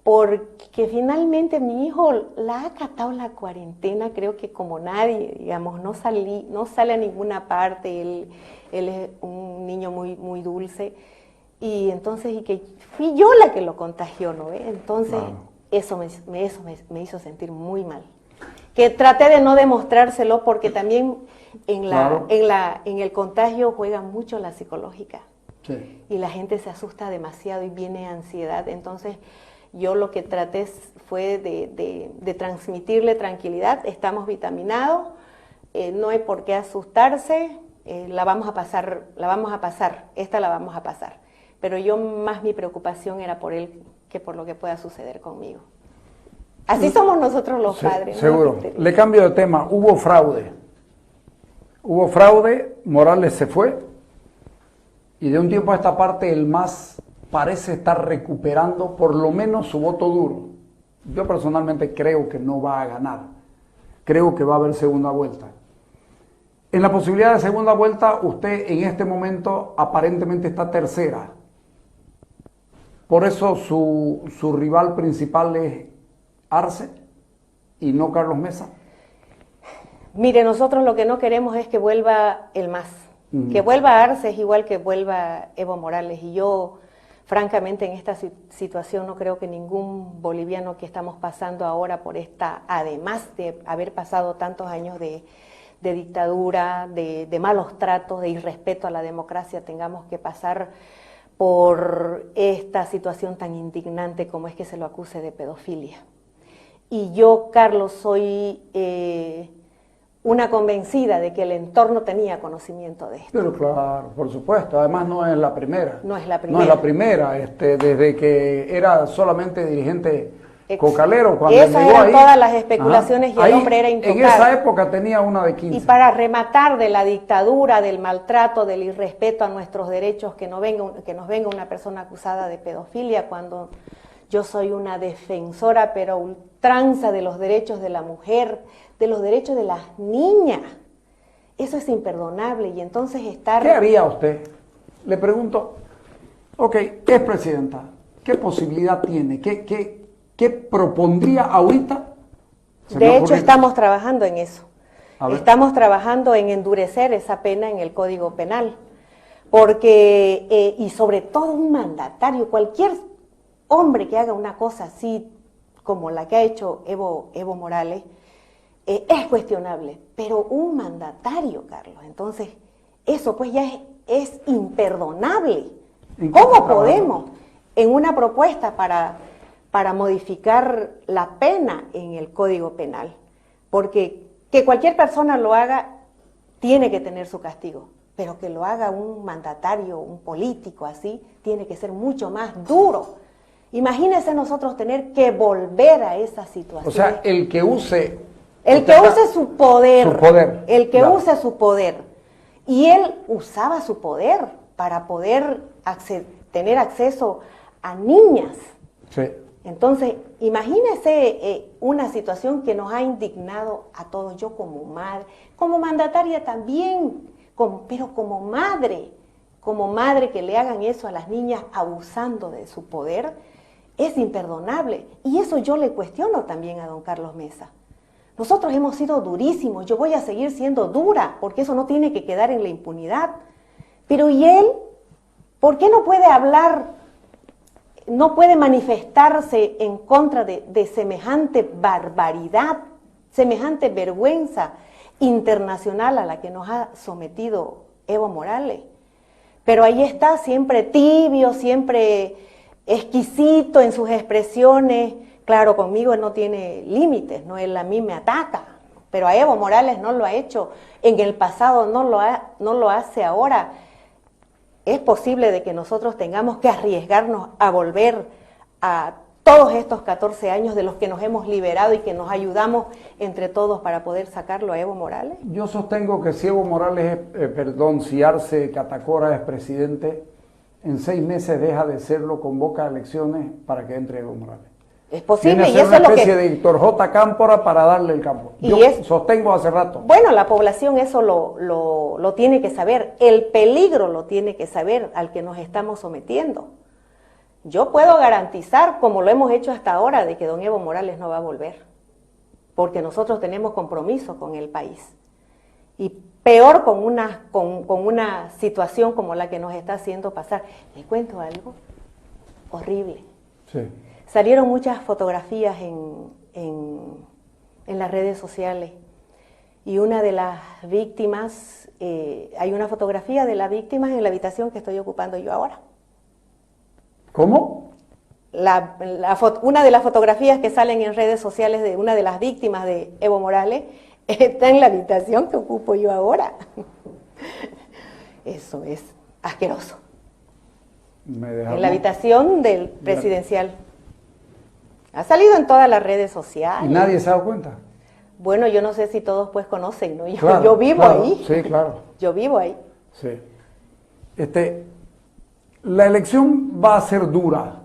porque finalmente mi hijo la ha acatado la cuarentena, creo que como nadie, digamos, no sale a ninguna parte, él es un niño muy, muy dulce y entonces y que fui yo la que lo contagió, ¿no? Entonces... Claro. Eso me hizo sentir muy mal. Que traté de no demostrárselo porque también en el contagio juega mucho la psicológica. Sí. Y la gente se asusta demasiado y viene ansiedad. Entonces yo lo que traté fue de transmitirle tranquilidad. Estamos vitaminados, no hay por qué asustarse, esta la vamos a pasar. Pero yo más mi preocupación era por él que por lo que pueda suceder conmigo. Así somos nosotros los padres. Seguro. ¿No? Le cambio de tema. Hubo fraude, Morales se fue y de un tiempo a esta parte el MAS parece estar recuperando por lo menos su voto duro. Yo personalmente creo que no va a ganar. Creo que va a haber segunda vuelta. En la posibilidad de segunda vuelta, usted en este momento aparentemente está tercera. Por eso su rival principal es Arce y no Carlos Mesa. Mire, nosotros lo que no queremos es que vuelva el MAS. Que vuelva Arce es igual que vuelva Evo Morales. Y yo, francamente, en esta situación no creo que ningún boliviano que estamos pasando ahora por esta, además de haber pasado tantos años de dictadura, de malos tratos, de irrespeto a la democracia, tengamos que pasar por esta situación tan indignante como es que se lo acuse de pedofilia. Y yo, Carlos, soy una convencida de que el entorno tenía conocimiento de esto. Pero claro, por supuesto, además no es la primera. No es la primera. No es la primera, desde que era solamente dirigente cocalero. Cuando esas llegó eran ahí, todas las especulaciones y el hombre era intocable. En esa época tenía una de 15. Y para rematar de la dictadura, del maltrato, del irrespeto a nuestros derechos, que nos venga una persona acusada de pedofilia cuando yo soy una defensora pero ultranza de los derechos de la mujer, de los derechos de las niñas. Eso es imperdonable y entonces estar... ¿Qué haría usted? Le pregunto, ok, es presidenta, ¿qué posibilidad tiene? ¿Qué propondría ahorita? De hecho, estamos trabajando en eso. Estamos trabajando en endurecer esa pena en el Código Penal. Porque, y sobre todo un mandatario, cualquier hombre que haga una cosa así como la que ha hecho Evo Morales, es cuestionable. Pero un mandatario, Carlos, entonces, eso pues ya es imperdonable. ¿Cómo podemos, en una propuesta para modificar la pena en el Código Penal? Porque que cualquier persona lo haga, tiene que tener su castigo. pero que lo haga un mandatario, un político así, tiene que ser mucho más duro. Imagínense nosotros tener que volver a esa situación. O sea, el que use... El que use su poder. Su poder. El que Claro. use su poder. Y él usaba su poder para poder tener acceso a niñas. Sí. Entonces, imagínese una situación que nos ha indignado a todos. Yo como madre, como mandataria también, pero como madre que le hagan eso a las niñas abusando de su poder, es imperdonable. Y eso yo le cuestiono también a don Carlos Mesa. Nosotros hemos sido durísimos, yo voy a seguir siendo dura, porque eso no tiene que quedar en la impunidad. Pero ¿y él? ¿Por qué no puede hablar? No puede manifestarse en contra de semejante barbaridad, semejante vergüenza internacional a la que nos ha sometido Evo Morales. Pero ahí está, siempre tibio, siempre exquisito en sus expresiones. Claro, conmigo él no tiene límites, ¿no? Él a mí me ataca, pero a Evo Morales no lo ha hecho en el pasado, no lo hace ahora. Es posible de que nosotros tengamos que arriesgarnos a volver a todos estos 14 años de los que nos hemos liberado y que nos ayudamos entre todos para poder sacarlo a Evo Morales. Yo sostengo que si Evo Morales, si Arce Catacora es presidente, en 6 meses deja de serlo, convoca elecciones para que entre Evo Morales. Es posible, Viene a y ser eso una es lo especie que... de Héctor J. Cámpora para darle el campo. Y Yo es- sostengo hace rato. Bueno, la población eso lo tiene que saber, el peligro lo tiene que saber al que nos estamos sometiendo. Yo puedo garantizar, como lo hemos hecho hasta ahora, de que don Evo Morales no va a volver, porque nosotros tenemos compromiso con el país. Y peor con una situación como la que nos está haciendo pasar. ¿Les cuento algo? Horrible. Sí. Salieron muchas fotografías en las redes sociales y una de las víctimas, hay una fotografía de la víctima en la habitación que estoy ocupando yo ahora. ¿Cómo? Una de las fotografías que salen en redes sociales de una de las víctimas de Evo Morales está en la habitación que ocupo yo ahora. Eso es asqueroso. Me deja En la mal. habitación del presidencial. Ha salido en todas las redes sociales. ¿Y nadie se ha dado cuenta? Bueno, yo no sé si todos pues conocen, ¿no? Yo, Claro, yo vivo claro, ahí. Sí, claro. Yo vivo ahí. Sí. La elección va a ser dura.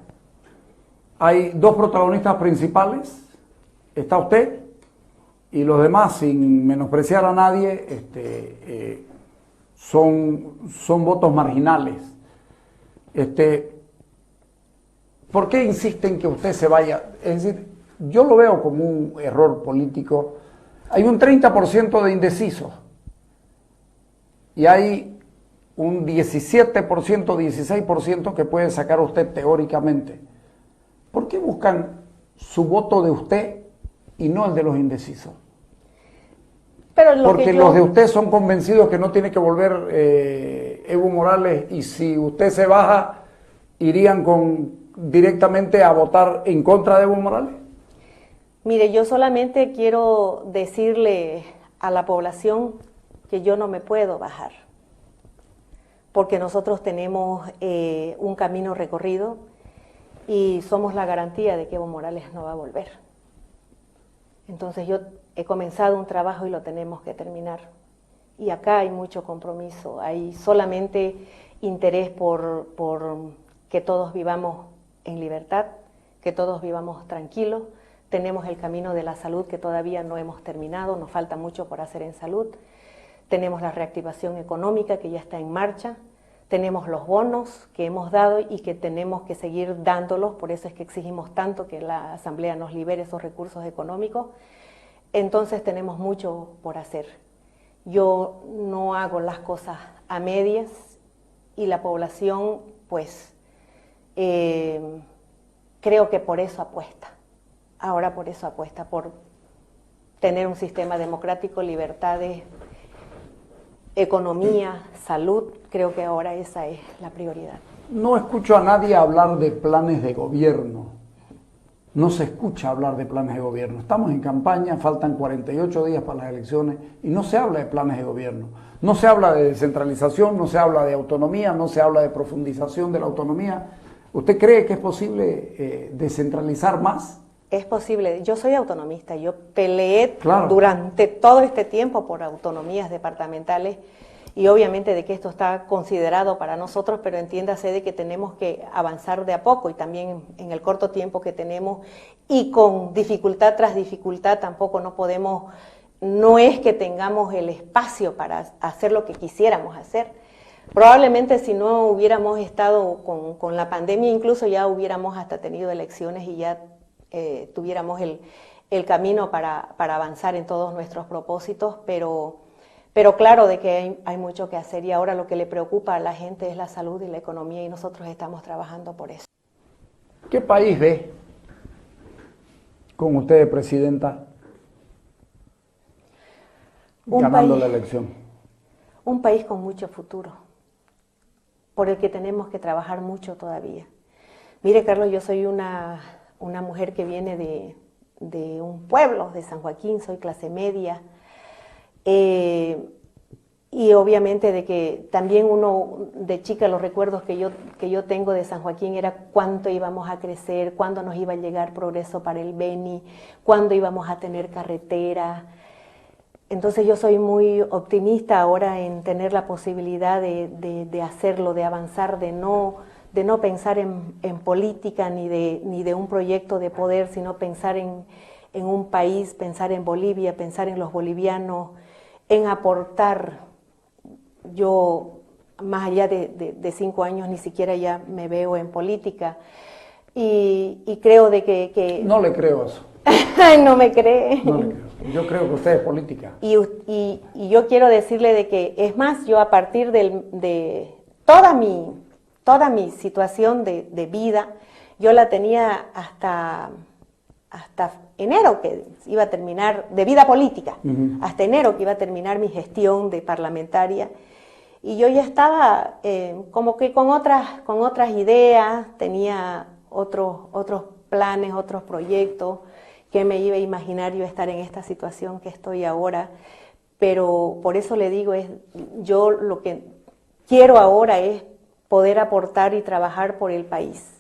Hay 2 protagonistas principales. Está usted y los demás, sin menospreciar a nadie, son votos marginales. ¿Por qué insisten que usted se vaya? Es decir, yo lo veo como un error político. Hay un 30% de indecisos y hay un 17%, 16% que puede sacar usted teóricamente. ¿Por qué buscan su voto de usted y no el de los indecisos? Pero lo Porque que los de usted son convencidos que no tiene que volver Evo Morales, y si usted se baja, irían directamente a votar en contra de Evo Morales. Mire, yo solamente quiero decirle a la población que yo no me puedo bajar, porque nosotros tenemos un camino recorrido y somos la garantía de que Evo Morales no va a volver. Entonces yo he comenzado un trabajo y lo tenemos que terminar. Y acá hay mucho compromiso, hay solamente interés por que todos vivamos en libertad, que todos vivamos tranquilos. Tenemos el camino de la salud que todavía no hemos terminado, nos falta mucho por hacer en salud. Tenemos la reactivación económica que ya está en marcha. Tenemos los bonos que hemos dado y que tenemos que seguir dándolos, por eso es que exigimos tanto que la Asamblea nos libere esos recursos económicos. Entonces tenemos mucho por hacer. Yo no hago las cosas a medias y la población, pues, creo que por eso apuesta. Ahora por eso apuesta, por tener un sistema democrático, libertades, economía, salud. Creo que ahora esa es la prioridad. No escucho a nadie hablar de planes de gobierno. no se escucha hablar de planes de gobierno. Estamos en campaña, faltan 48 días para las elecciones y no se habla de planes de gobierno. No se habla de descentralización, no se habla de autonomía, no se habla de profundización de la autonomía. ¿Usted cree que es posible descentralizar más? Es posible. Yo soy autonomista. Yo peleé Claro. durante todo este tiempo por autonomías departamentales y obviamente de que esto está considerado para nosotros, pero entiéndase de que tenemos que avanzar de a poco y también en el corto tiempo que tenemos y con dificultad tras dificultad tampoco no podemos, no es que tengamos el espacio para hacer lo que quisiéramos hacer. Probablemente si no hubiéramos estado con la pandemia incluso ya hubiéramos hasta tenido elecciones y ya tuviéramos el camino para avanzar en todos nuestros propósitos, pero claro de que hay mucho que hacer y ahora lo que le preocupa a la gente es la salud y la economía y nosotros estamos trabajando por eso. ¿Qué país ve con usted, presidenta, ganando la elección? Un país con mucho futuro, por el que tenemos que trabajar mucho todavía. Mire, Carlos, yo soy una mujer que viene de un pueblo, de San Joaquín, soy clase media, y obviamente de que también uno de chica los recuerdos que yo tengo de San Joaquín era cuánto íbamos a crecer, cuándo nos iba a llegar progreso para el Beni, cuándo íbamos a tener carretera. Entonces yo soy muy optimista ahora en tener la posibilidad de hacerlo, de avanzar, de no pensar en política ni de un proyecto de poder, sino pensar en un país, pensar en Bolivia, pensar en los bolivianos, en aportar. Yo, más allá de 5 años, ni siquiera ya me veo en política y creo de que... No le creo eso. No me cree. No le creo. Yo creo que usted es política. Y yo quiero decirle de que, es más, yo a partir de toda mi situación de vida, yo la tenía hasta enero que iba a terminar, de vida política, hasta enero que iba a terminar mi gestión de parlamentaria. Y yo ya estaba como que con otras ideas, tenía otros planes, otros proyectos, que me iba a imaginar yo estar en esta situación que estoy ahora. Pero por eso le digo, yo lo que quiero ahora es poder aportar y trabajar por el país.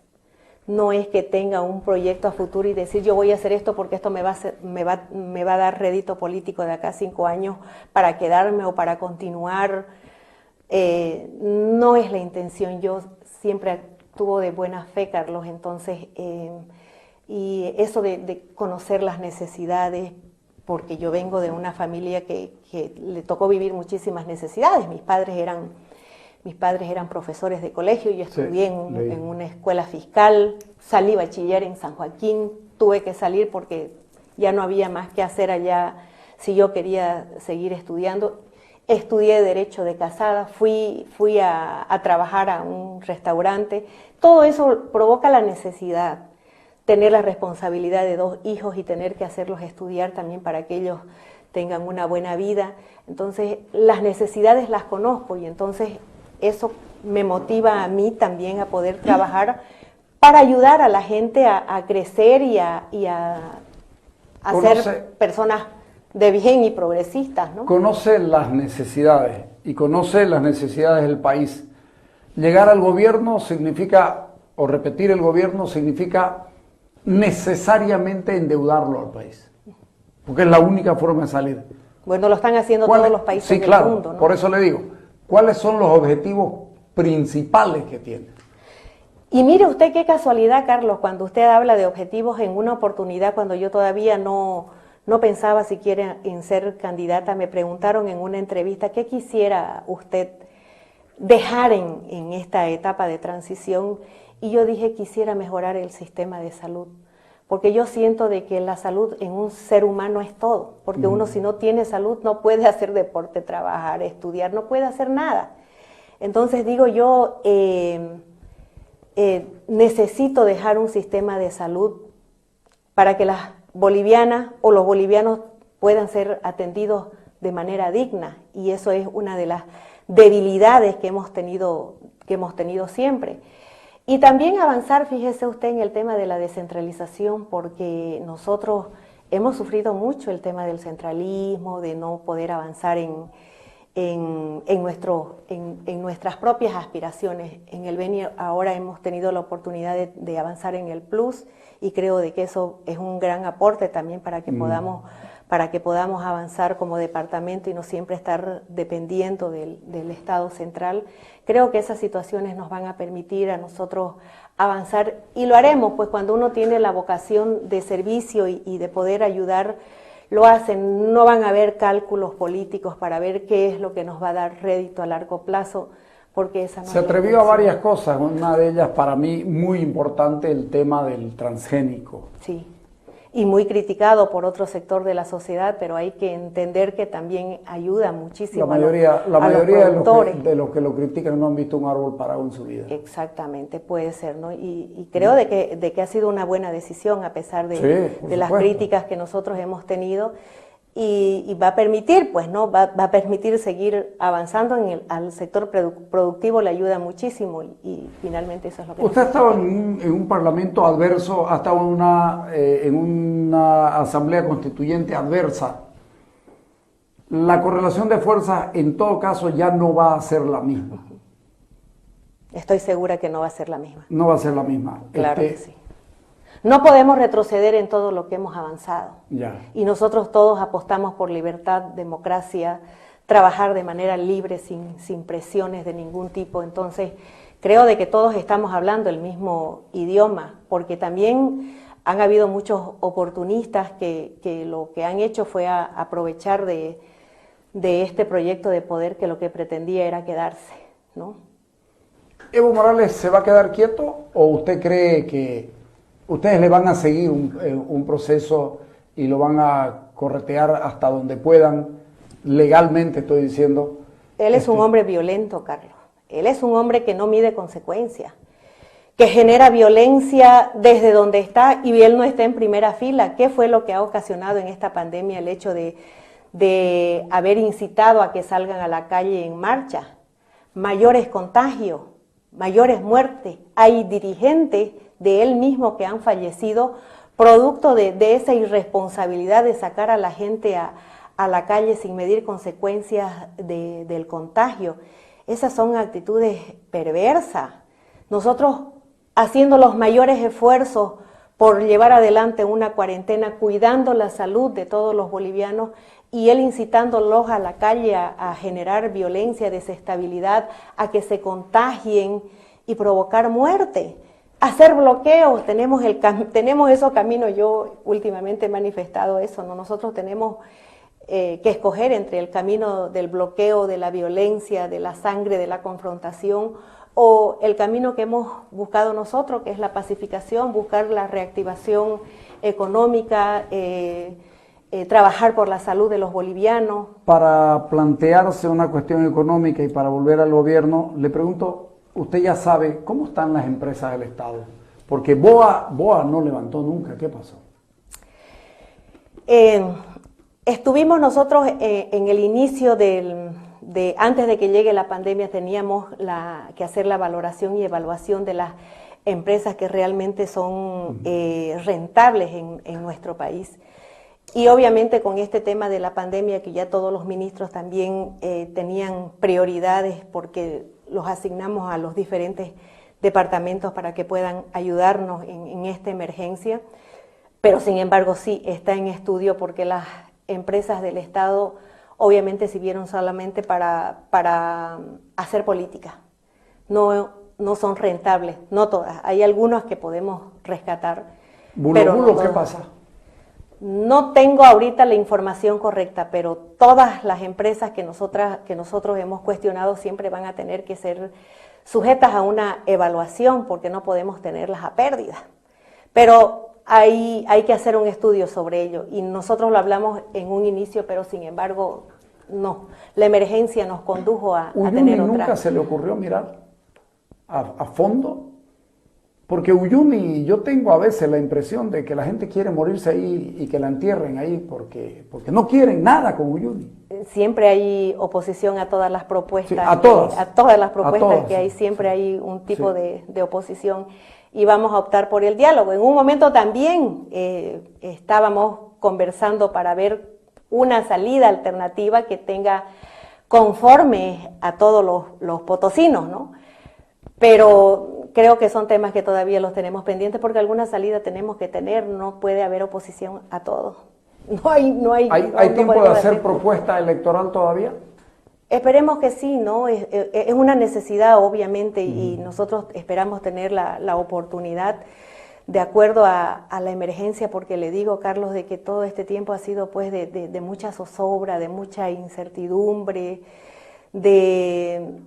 No es que tenga un proyecto a futuro y decir yo voy a hacer esto porque esto me va a dar rédito político de acá a 5 años para quedarme o para continuar. No es la intención. Yo siempre actúo de buena fe, Carlos, entonces, y eso de conocer las necesidades, porque yo vengo de una familia que le tocó vivir muchísimas necesidades. Mis padres eran profesores de colegio, yo estudié en una escuela fiscal, salí bachiller en San Joaquín, tuve que salir porque ya no había más que hacer allá si yo quería seguir estudiando. Estudié Derecho de casada, fui a trabajar a un restaurante. Todo eso provoca la necesidad, tener la responsabilidad de 2 hijos y tener que hacerlos estudiar también para que ellos tengan una buena vida. Entonces, las necesidades las conozco y entonces eso me motiva a mí también a poder trabajar para ayudar a la gente a crecer y a ser personas de bien y progresistas, ¿no? Conoce las necesidades y conoce las necesidades del país. Llegar al gobierno significa, o repetir el gobierno significa necesariamente endeudarlo al país, porque es la única forma de salir. Bueno, lo están haciendo todos los países del mundo, ¿no? Por eso le digo, ¿cuáles son los objetivos principales que tiene? Y mire usted qué casualidad, Carlos, cuando usted habla de objetivos en una oportunidad, cuando yo todavía no pensaba siquiera en ser candidata, me preguntaron en una entrevista qué quisiera usted dejar en esta etapa de transición, y yo dije quisiera mejorar el sistema de salud, porque yo siento de que la salud en un ser humano es todo, porque uno si no tiene salud no puede hacer deporte, trabajar, estudiar, no puede hacer nada. Entonces digo yo, necesito dejar un sistema de salud para que las bolivianas o los bolivianos puedan ser atendidos de manera digna, y eso es una de las debilidades que hemos tenido siempre. Y también avanzar, fíjese usted, en el tema de la descentralización, porque nosotros hemos sufrido mucho el tema del centralismo, de no poder avanzar en nuestras propias aspiraciones. En el Beni ahora hemos tenido la oportunidad de avanzar en el Plus, y creo de que eso es un gran aporte también para que podamos avanzar como departamento y no siempre estar dependiendo del Estado central. Creo que esas situaciones nos van a permitir a nosotros avanzar, y lo haremos, pues cuando uno tiene la vocación de servicio y de poder ayudar, lo hacen. No van a haber cálculos políticos para ver qué es lo que nos va a dar rédito a largo plazo, porque esa no Se atrevió a varias cosas, una de ellas para mí muy importante, el tema del transgénico. Sí, y muy criticado por otro sector de la sociedad, pero hay que entender que también ayuda muchísimo la mayoría a los productores. de los que lo critican no han visto un árbol parado en su vida. Exactamente, puede ser, ¿no? Y creo de que ha sido una buena decisión a pesar de las críticas que nosotros hemos tenido, y va a permitir, pues, ¿no? Va a permitir seguir avanzando al sector productivo, le ayuda muchísimo, y finalmente eso es lo que... Usted ha estado en un parlamento adverso, ha estado en una asamblea constituyente adversa. La correlación de fuerzas en todo caso ya no va a ser la misma. Estoy segura que no va a ser la misma. No va a ser la misma. Claro que sí. No podemos retroceder en todo lo que hemos avanzado. Ya. Y nosotros todos apostamos por libertad, democracia, trabajar de manera libre, sin presiones de ningún tipo. Entonces, creo de que todos estamos hablando el mismo idioma, porque también han habido muchos oportunistas que lo que han hecho fue aprovechar de este proyecto de poder, que lo que pretendía era quedarse, ¿no? ¿Evo Morales se va a quedar quieto o usted cree que ustedes le van a seguir un proceso y lo van a corretear hasta donde puedan, legalmente estoy diciendo? Él es un hombre violento, Carlos. Él es un hombre que no mide consecuencias, que genera violencia desde donde está, y él no está en primera fila. ¿Qué fue lo que ha ocasionado en esta pandemia el hecho de haber incitado a que salgan a la calle en marcha? Mayores contagios, mayores muertes. Hay dirigentes de él mismo que han fallecido producto de esa irresponsabilidad de sacar a la gente a la calle sin medir consecuencias del contagio. Esas son actitudes perversas. Nosotros haciendo los mayores esfuerzos por llevar adelante una cuarentena, cuidando la salud de todos los bolivianos, y él incitándolos a la calle a generar violencia, desestabilidad, a que se contagien y provocar muerte. Hacer bloqueos, tenemos esos caminos. Yo últimamente he manifestado eso, ¿no? Nosotros tenemos que escoger entre el camino del bloqueo, de la violencia, de la sangre, de la confrontación, o el camino que hemos buscado nosotros, que es la pacificación, buscar la reactivación económica, trabajar por la salud de los bolivianos. Para plantearse una cuestión económica y para volver al gobierno, le pregunto, usted ya sabe cómo están las empresas del Estado, porque BOA no levantó nunca. ¿Qué pasó? Estuvimos nosotros en el inicio antes de que llegue la pandemia, teníamos que hacer la valoración y evaluación de las empresas que realmente son rentables en nuestro país. Y obviamente con este tema de la pandemia, que ya todos los ministros también tenían prioridades, porque los asignamos a los diferentes departamentos para que puedan ayudarnos en esta emergencia, pero sin embargo sí está en estudio, porque las empresas del Estado obviamente sirvieron solamente para hacer política, no son rentables, no todas, hay algunas que podemos rescatar. Pero no, ¿qué pasa? No tengo ahorita la información correcta, pero todas las empresas que nosotros hemos cuestionado siempre van a tener que ser sujetas a una evaluación, porque no podemos tenerlas a pérdida. Pero hay que hacer un estudio sobre ello, y nosotros lo hablamos en un inicio, pero sin embargo, no. La emergencia nos condujo a tener otra. ¿Nunca se le ocurrió mirar a fondo Porque Uyuni, yo tengo a veces la impresión de que la gente quiere morirse ahí y que la entierren ahí porque no quieren nada con Uyuni. Siempre hay oposición a todas las propuestas. Sí, a todas. A todas las propuestas todas, que hay, sí, siempre sí. hay un tipo Sí. de oposición y vamos a optar por el diálogo. En un momento también estábamos conversando para ver una salida alternativa que tenga conforme a todos los potosinos, ¿no? Pero creo que son temas que todavía los tenemos pendientes porque alguna salida tenemos que tener, no puede haber oposición a todo. ¿Hay tiempo de hacer propuesta electoral todavía? Esperemos que sí, ¿no? Es una necesidad, obviamente, y nosotros esperamos tener la oportunidad de acuerdo a la emergencia, porque le digo, Carlos, de que todo este tiempo ha sido pues de mucha zozobra, de mucha incertidumbre, de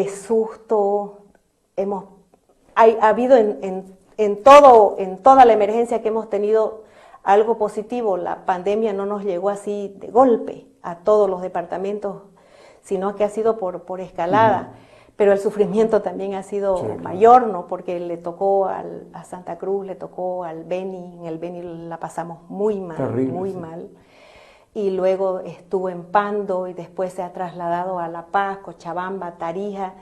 susto. Ha habido en toda la emergencia que hemos tenido algo positivo. La pandemia no nos llegó así de golpe a todos los departamentos, sino que ha sido por escalada. Pero el sufrimiento también ha sido mayor, ¿no? Porque le tocó a Santa Cruz, le tocó al Beni, en el Beni la pasamos muy mal, terrible, muy sí. mal. Y luego estuvo en Pando y después se ha trasladado a La Paz, Cochabamba, Tarija.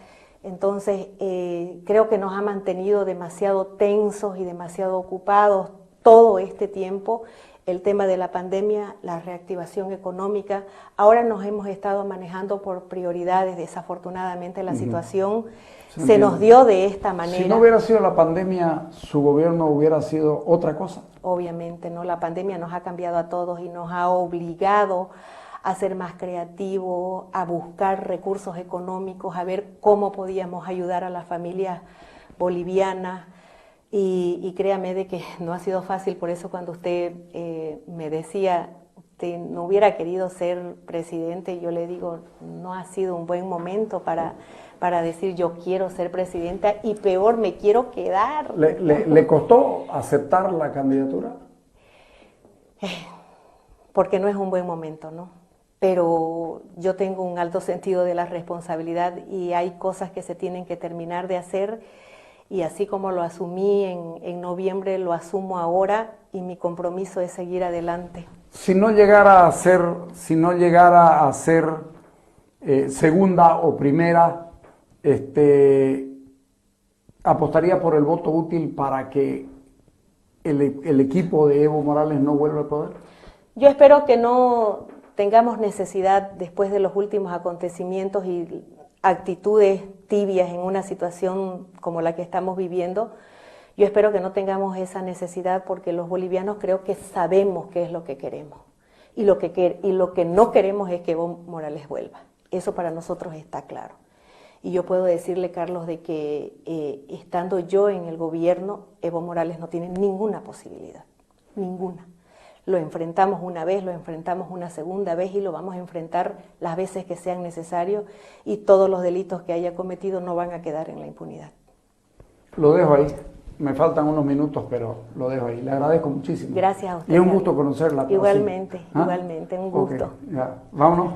Entonces creo que nos ha mantenido demasiado tensos y demasiado ocupados todo este tiempo. El tema de la pandemia, la reactivación económica. Ahora nos hemos estado manejando por prioridades. Desafortunadamente la situación se nos dio de esta manera. Si no hubiera sido la pandemia, su gobierno hubiera sido otra cosa. Obviamente, ¿no? La pandemia nos ha cambiado a todos y nos ha obligado a ser más creativos, a buscar recursos económicos, a ver cómo podíamos ayudar a las familias bolivianas. Y créame de que no ha sido fácil, por eso cuando usted me decía que no hubiera querido ser presidente, yo le digo, no ha sido un buen momento para decir yo quiero ser presidenta y peor, me quiero quedar. ¿Le costó aceptar la candidatura? Porque no es un buen momento, ¿no? Pero yo tengo un alto sentido de la responsabilidad y hay cosas que se tienen que terminar de hacer. Y así como lo asumí en noviembre, lo asumo ahora y mi compromiso es seguir adelante. Si no llegara a ser segunda o primera, ¿apostaría por el voto útil para que el equipo de Evo Morales no vuelva al poder? Yo espero que no tengamos necesidad, después de los últimos acontecimientos y actitudes tibias en una situación como la que estamos viviendo, yo espero que no tengamos esa necesidad porque los bolivianos creo que sabemos qué es lo que queremos y lo que no queremos es que Evo Morales vuelva. Eso para nosotros está claro. Y yo puedo decirle, Carlos, de que estando yo en el gobierno, Evo Morales no tiene ninguna posibilidad, ninguna. Lo enfrentamos una vez, lo enfrentamos una segunda vez y lo vamos a enfrentar las veces que sean necesarios y todos los delitos que haya cometido no van a quedar en la impunidad. Lo dejo ahí. Me faltan unos minutos, pero lo dejo ahí. Le agradezco muchísimo. Gracias a usted. Y es un gusto conocerla. Igualmente, ¿Ah? igualmente, un gusto. Okay, ya. Vámonos.